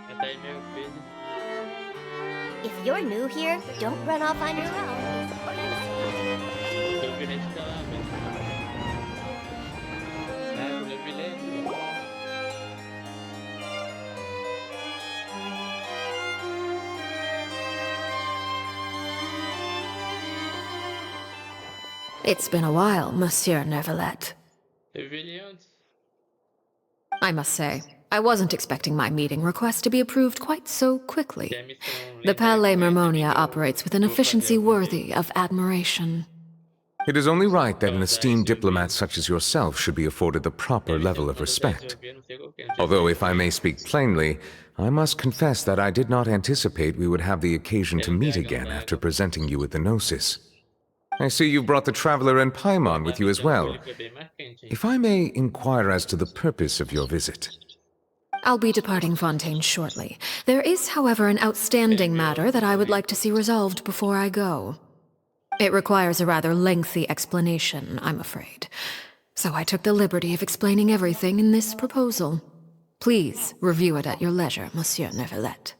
Até aí meu filho. If you're new here, don't run off on your own. O vilete tá lá, velho. Ah, o vilete. It's been a while, Monsieur Neuvillette. Eu vi ele antes. I must say, I wasn't expecting my meeting request to be approved quite so quickly. Tem a missão The lendária Palais com ele Mermonia também, que eu operates with an vou fazer efficiency algum worthy dia. of admiration. It is only right that an esteemed diplomat such as yourself should be afforded the proper level of respect. Although, if I may speak plainly, I must confess that I did not anticipate we would have the occasion to meet again after presenting you with the Gnosis. I see you've brought the Traveler and Paimon with you as well. If I may inquire as to the purpose of your visit. I'll be departing Fontaine shortly. There is, however, an outstanding matter that I would like to see resolved before I go. It requires a rather lengthy explanation, I'm afraid. So I took the liberty of explaining everything in this proposal. Please review it at your leisure, Monsieur Neuvillette.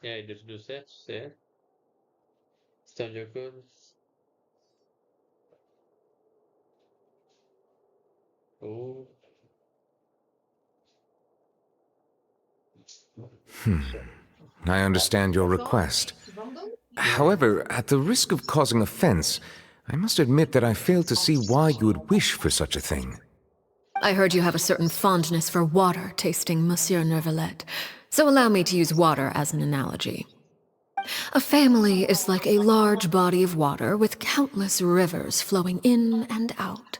E aí, deu tudo certo? Certo. Estão de acordo? Oh. I understand your request. However, at the risk of causing offense, I must admit that I fail to see why you would wish for such a thing. I heard you have a certain fondness for water tasting, Monsieur Neuvillette, so allow me to use water as an analogy. A family is like a large body of water with countless rivers flowing in and out.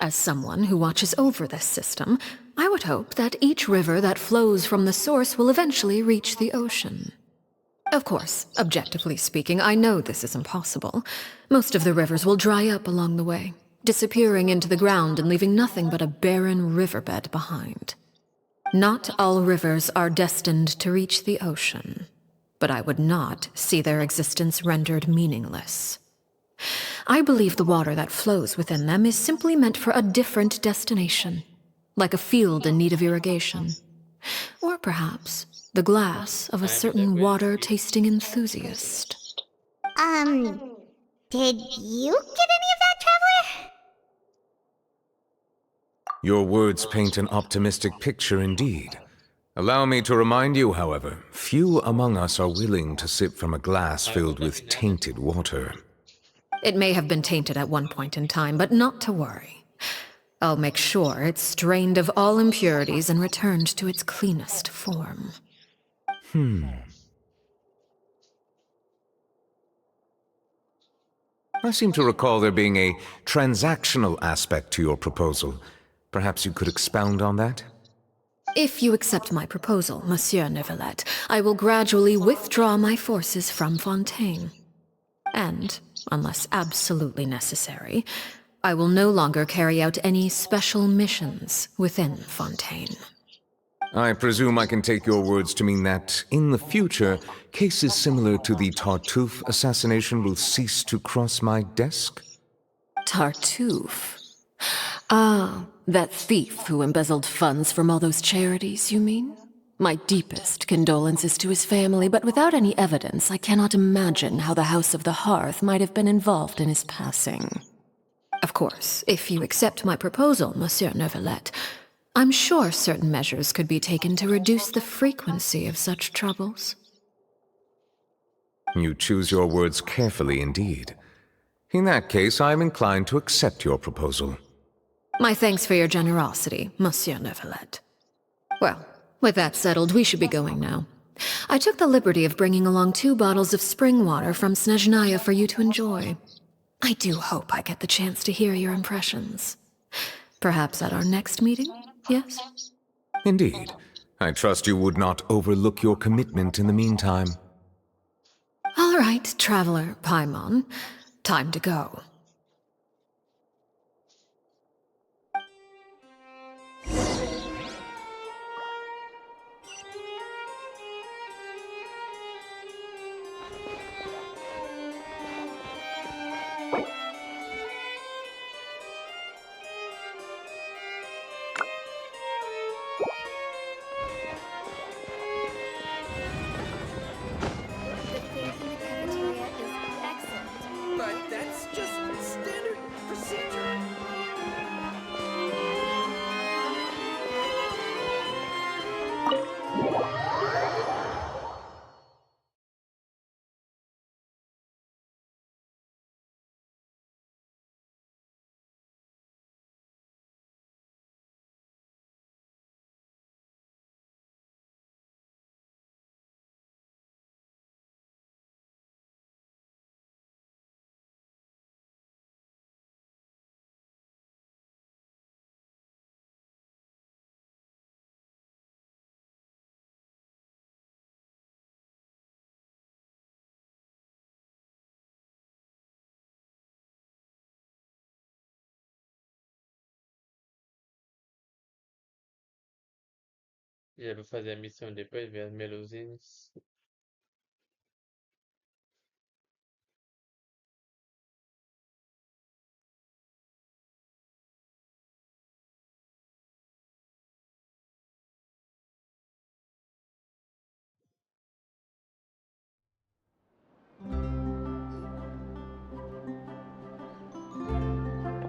As someone who watches over this system, I would hope that each river that flows from the source will eventually reach the ocean. Of course, objectively speaking, I know this is impossible. Most of the rivers will dry up along the way, disappearing into the ground and leaving nothing but a barren riverbed behind. Not all rivers are destined to reach the ocean, but I would not see their existence rendered meaningless. I believe the water that flows within them is simply meant for a different destination, like a field in need of irrigation. Or perhaps the glass of a certain water-tasting enthusiast. Did you get any of that, Traveler? Your words paint an optimistic picture indeed. Allow me to remind you, however, few among us are willing to sip from a glass filled with tainted water. It may have been tainted at one point in time, but not to worry. I'll make sure it's strained of all impurities and returned to its cleanest form. I seem to recall there being a transactional aspect to your proposal. Perhaps you could expound on that? If you accept my proposal, Monsieur Neuvillette, I will gradually withdraw my forces from Fontaine. And, unless absolutely necessary, I will no longer carry out any special missions within Fontaine. I presume I can take your words to mean that, in the future, cases similar to the Tartuffe assassination will cease to cross my desk? Tartuffe? Ah, that thief who embezzled funds from all those charities, you mean? My deepest condolences to his family, but without any evidence, I cannot imagine how the House of the Hearth might have been involved in his passing. Of course, if you accept my proposal, Monsieur Neuvillette, I'm sure certain measures could be taken to reduce the frequency of such troubles. You choose your words carefully indeed. In that case, I am inclined to accept your proposal. My thanks for your generosity, Monsieur Neuvillette. Well, with that settled, we should be going now. I took the liberty of bringing along 2 bottles of spring water from Snezhnaya for you to enjoy. I do hope I get the chance to hear your impressions. Perhaps at our next meeting, yes? Indeed. I trust you would not overlook your commitment in the meantime. All right, Traveler Paimon. Time to go. Já vou fazer a missão depois, ver as meluzinhas.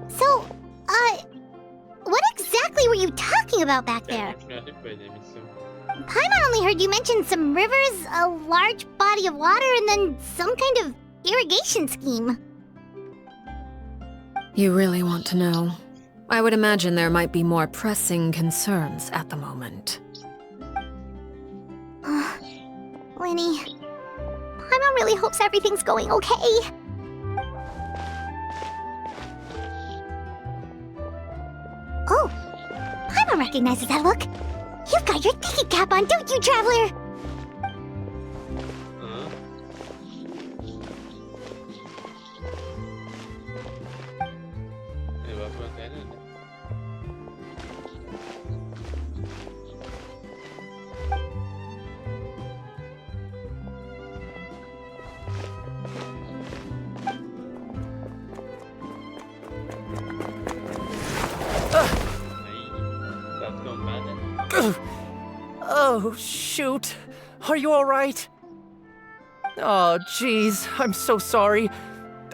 So, what exactly were you talking about back there? Continuar depois da missão. Paimon only heard you mention some rivers, a large body of water, and then some kind of irrigation scheme. You really want to know? I would imagine there might be more pressing concerns at the moment. Lenny, Paimon really hopes everything's going okay. Oh, Paimon recognizes that look. You've got your thinking cap on, don't you, Traveler? Hã? Eu vou aprontar nada. Aí, tá tombada. Oh, shoot. Are you alright? Oh, jeez. I'm so sorry.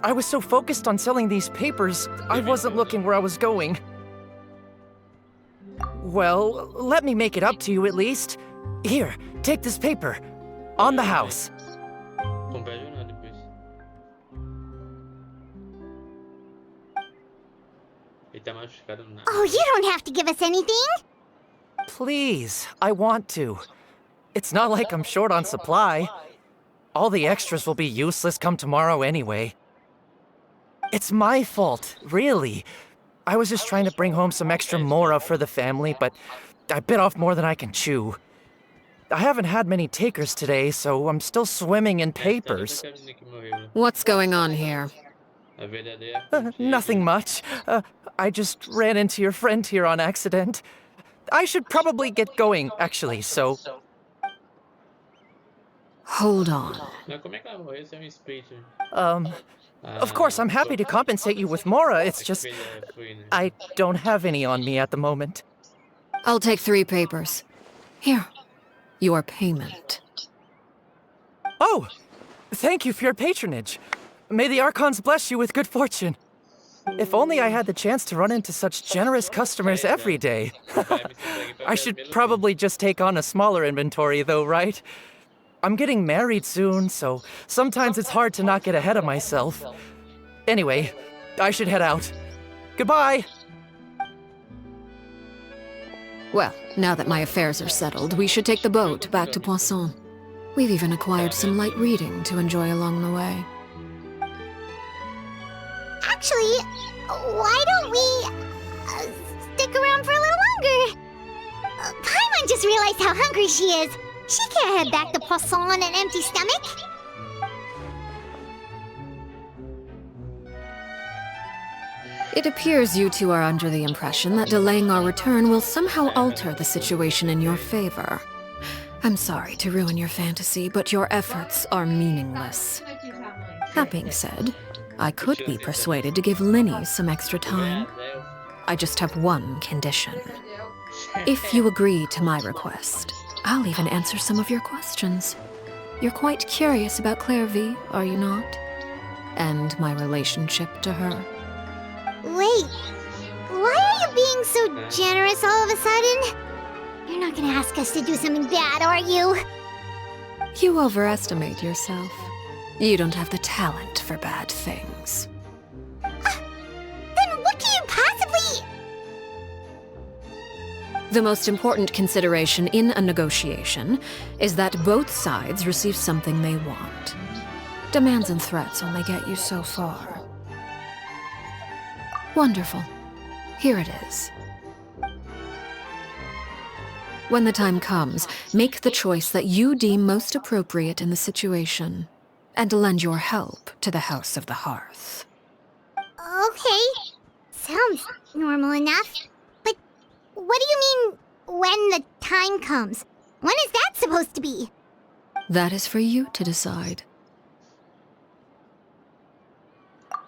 I was so focused on selling these papers, I wasn't looking where I was going. Well, let me make it up to you at least. Here, take this paper. On the house. Comprar jornal depois. Ele tá machucado na. Oh, you don't have to give us anything. Please, I want to. It's not like I'm short on supply. All the extras will be useless come tomorrow anyway. It's my fault, really. I was just trying to bring home some extra mora for the family, but I bit off more than I can chew. I haven't had many takers today, so I'm still swimming in papers. What's going on here? A verdadeira. Nothing much. I just ran into your friend here on accident. I should probably get going, actually, so... Hold on. Mas como é que ela morreu? Esse é um espírito. Of course, I'm happy to compensate you with mora, it's just... I don't have any on me at the moment. I'll take 3 papers. Here. Your payment. Oh! Thank you for your patronage. May the Archons bless you with good fortune. If only I had the chance to run into such generous customers every day. I should probably just take on a smaller inventory though, right? I'm getting married soon, so sometimes it's hard to not get ahead of myself. Anyway, I should head out. Goodbye! Well, now that my affairs are settled, we should take the boat back to Poisson. We've even acquired some light reading to enjoy along the way. Actually, why don't we stick around for a little longer? Paimon just realized how hungry she is. She can't head back to Poisson on an empty stomach. It appears you two are under the impression that delaying our return will somehow alter the situation in your favor. I'm sorry to ruin your fantasy, but your efforts are meaningless. That being said, I could be persuaded to give Linny some extra time. I just have one condition. If you agree to my request, I'll even answer some of your questions. You're quite curious about Claire V, are you not? And my relationship to her. Wait, why are you being so generous all of a sudden? You're not gonna ask us to do something bad, are you? You overestimate yourself. You don't have the talent for bad things. Then what can you possibly... The most important consideration in a negotiation is that both sides receive something they want. Demands and threats only get you so far. Wonderful. Here it is. When the time comes, make the choice that you deem most appropriate in the situation, and lend your help to the House of the Hearth. Okay, sounds normal enough. But what do you mean, when the time comes. When is that supposed to be? That is for you to decide.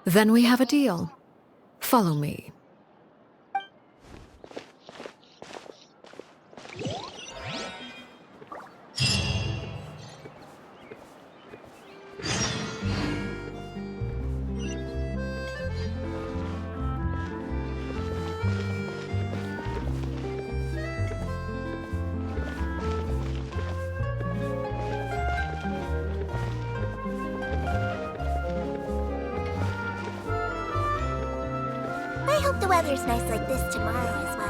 Then we have a deal. Follow me. I hope the weather's nice like this tomorrow as well.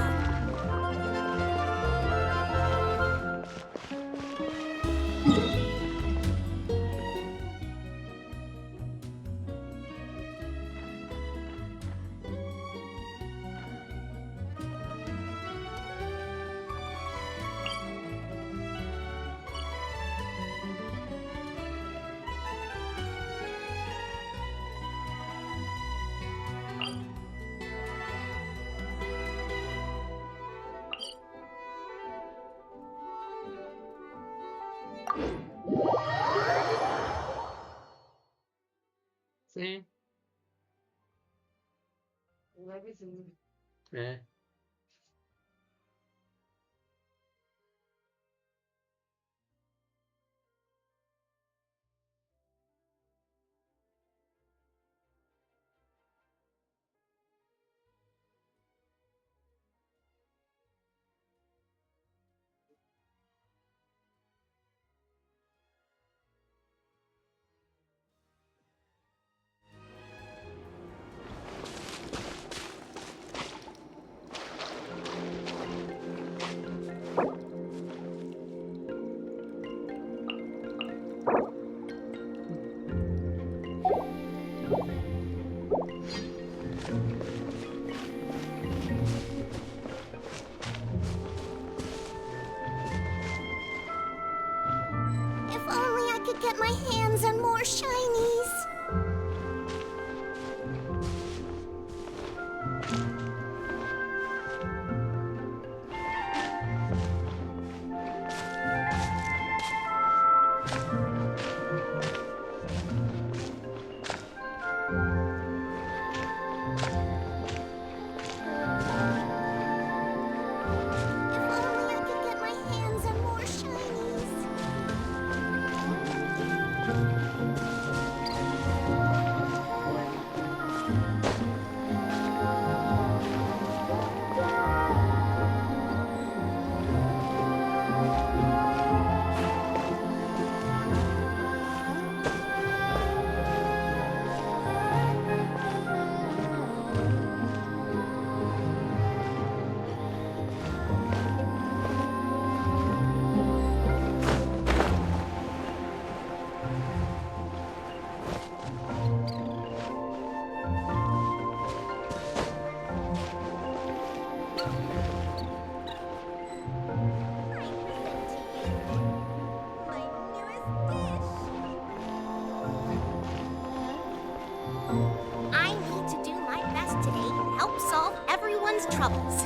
Sim. É. If only I could get my hands on more shinies. If only I could get my hands on more shinies. I need to do my best today and help solve everyone's troubles.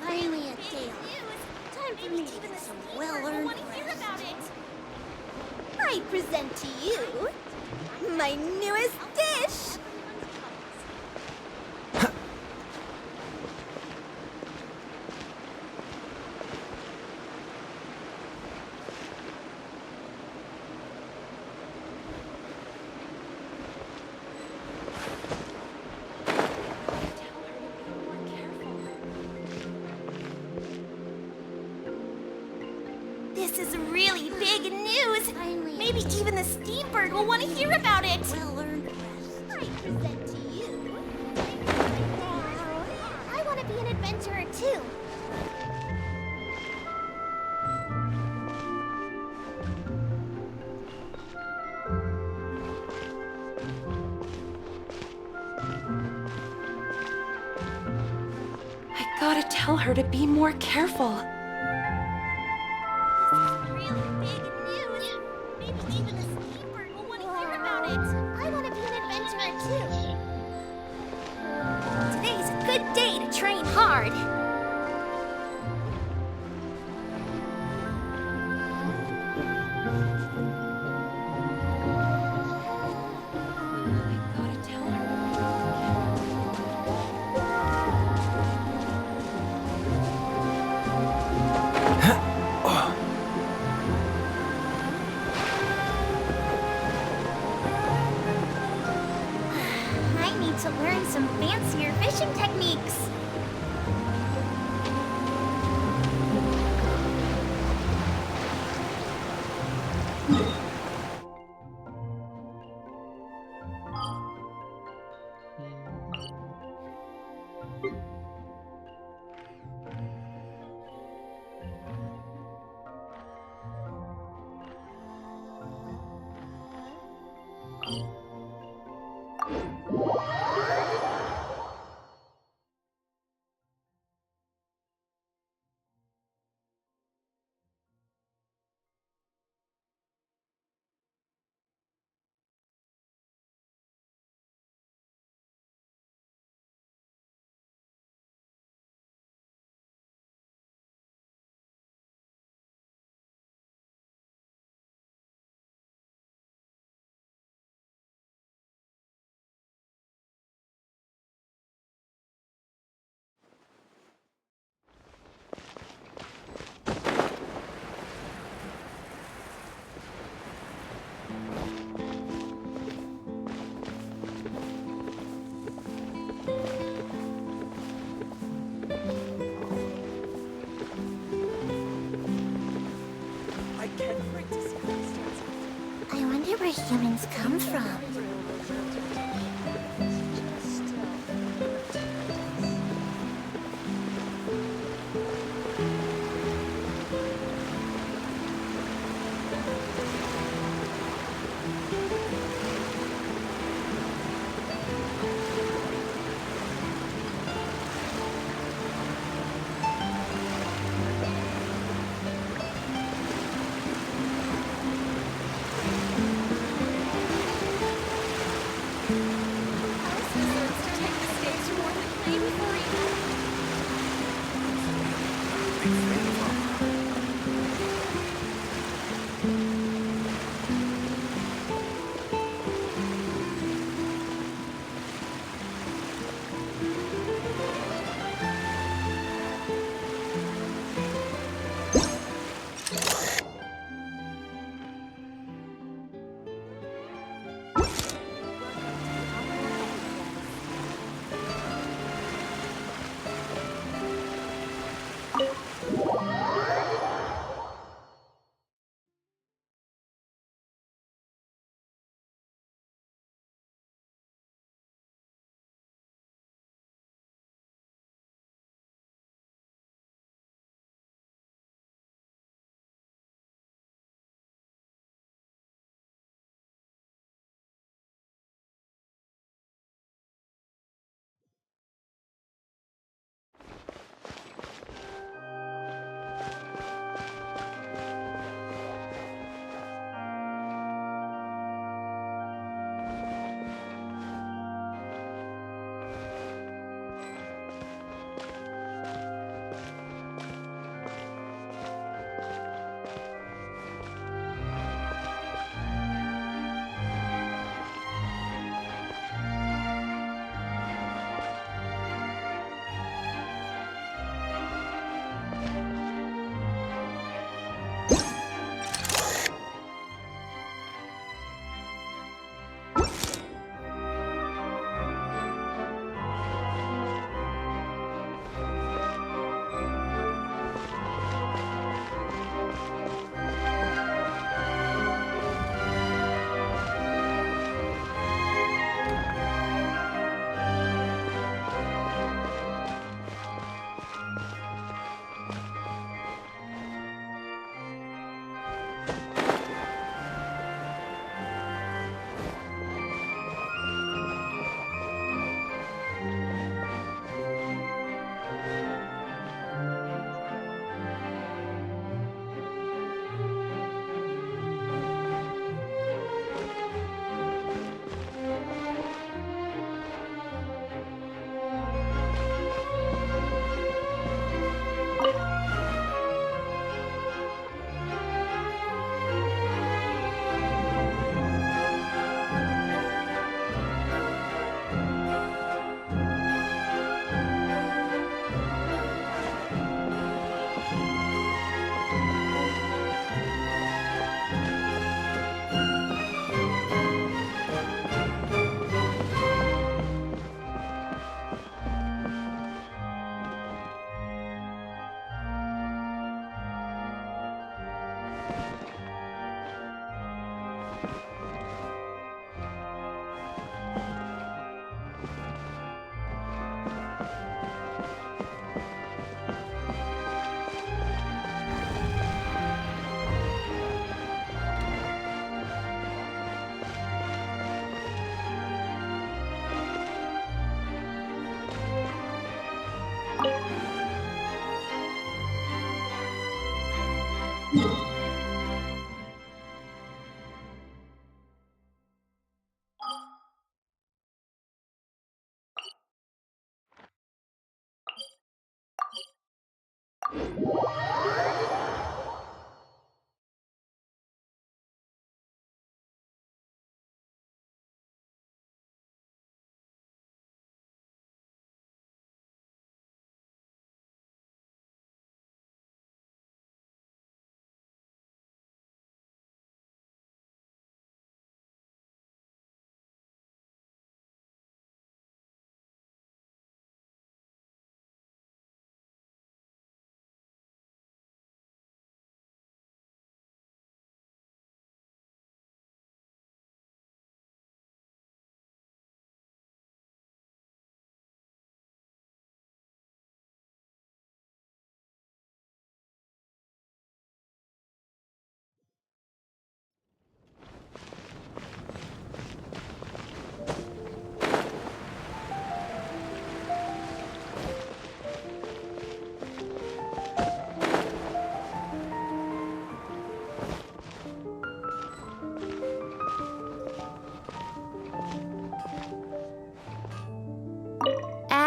Finally a day off. Time for me to get some well-earned rest. I present to you my newest dish. This is really big news. Maybe even the Steambird will want to hear about it. Well-earned rest. I present to you. I want to be an adventurer too. I gotta tell her to be more careful. Really big news. Maybe even the Steamberg will want to hear about it. I want to be an adventurer too. Today's a good day to train hard. I need to learn some fancier fishing techniques. I wonder where humans come from.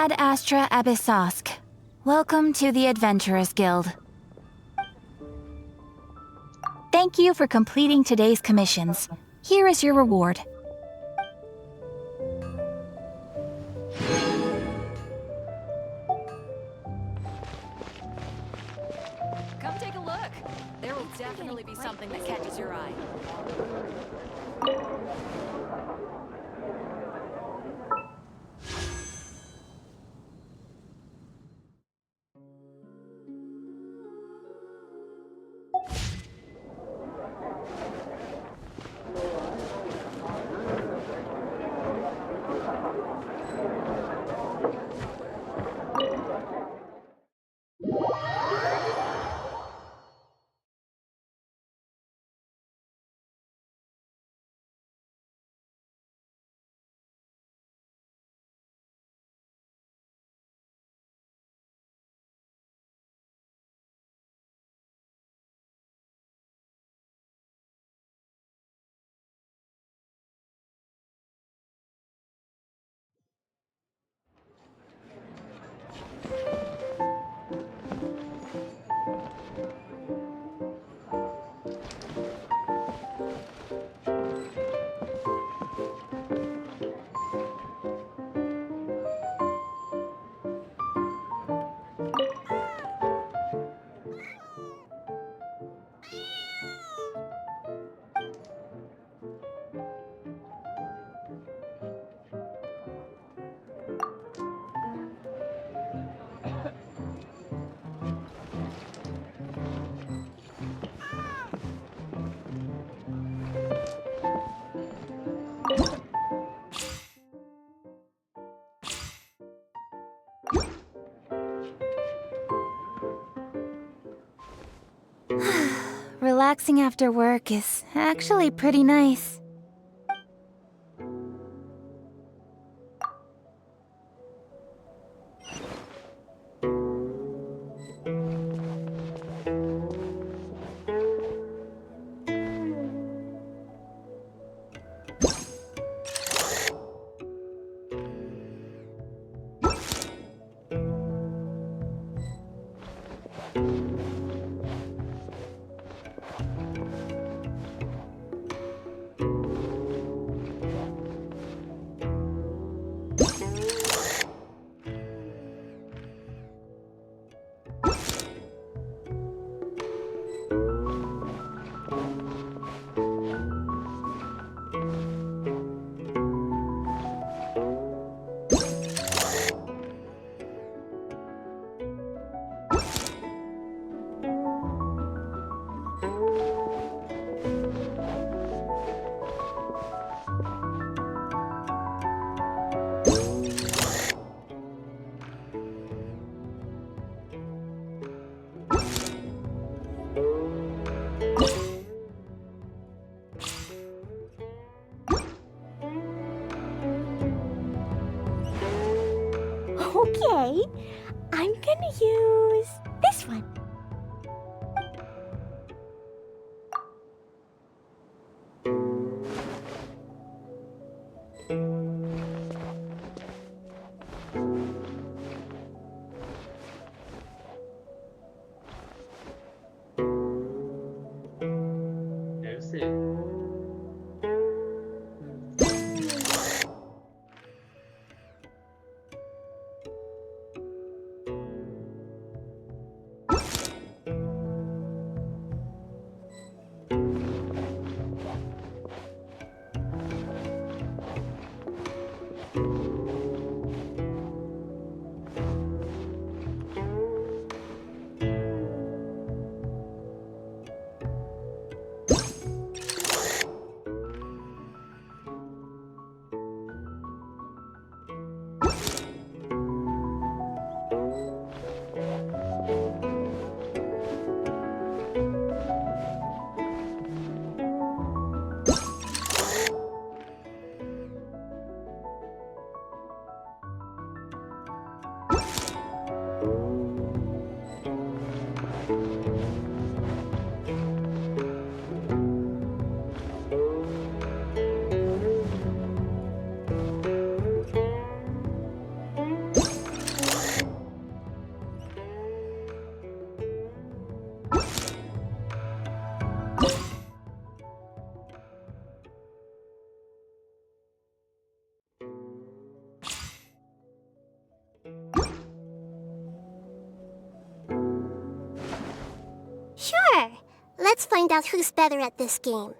Ad Astra Abyssosk. Welcome to the Adventurers Guild. Thank you for completing today's commissions. Here is your reward. Come take a look. There will definitely be something that catches your eye. Relaxing after work is actually pretty nice. Okay, I'm gonna use this one. Let's find out who's better at this game.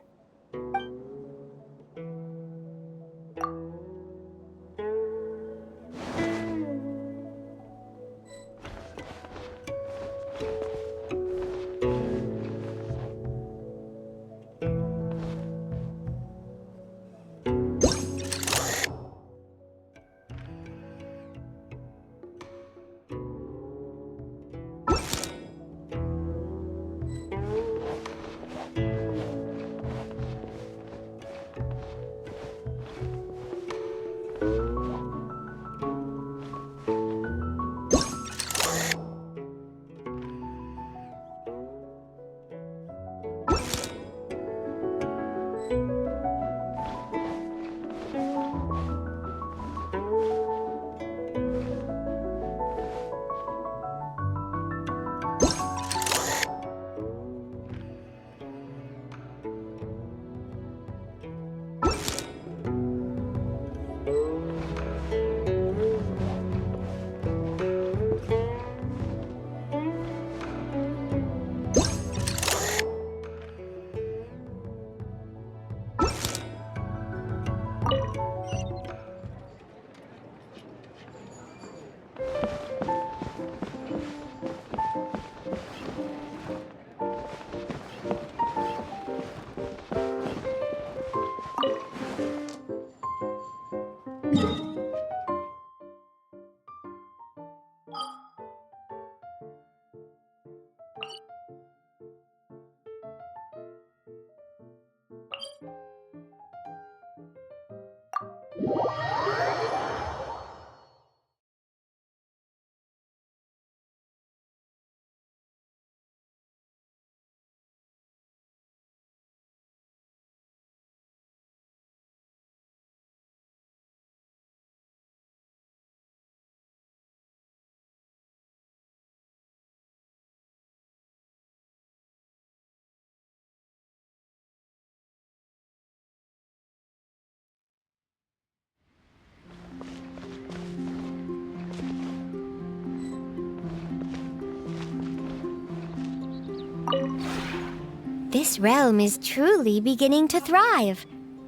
This realm is truly beginning to thrive.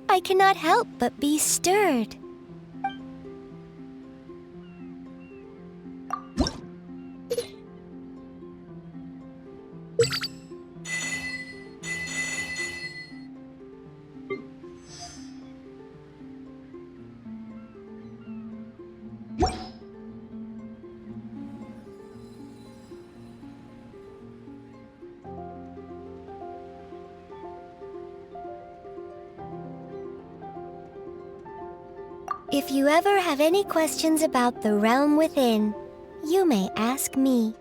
I cannot help but be stirred. If you ever have any questions about the realm within, you may ask me.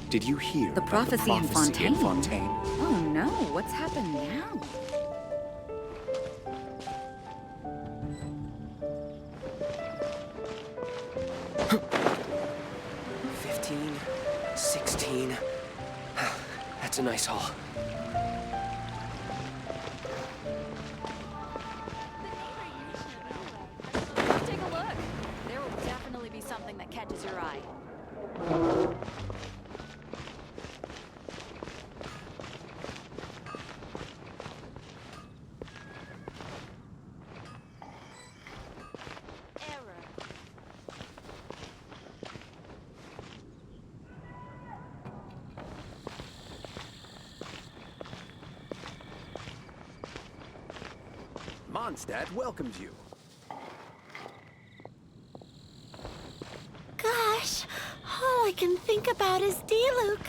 Did you hear The about prophecy in Fontaine? Fontaine? Oh no, what's happened now? That's a nice haul. Take a look. There will definitely be something that catches your eye. Mondstadt welcomes you. Gosh, all I can think about is D-Luke.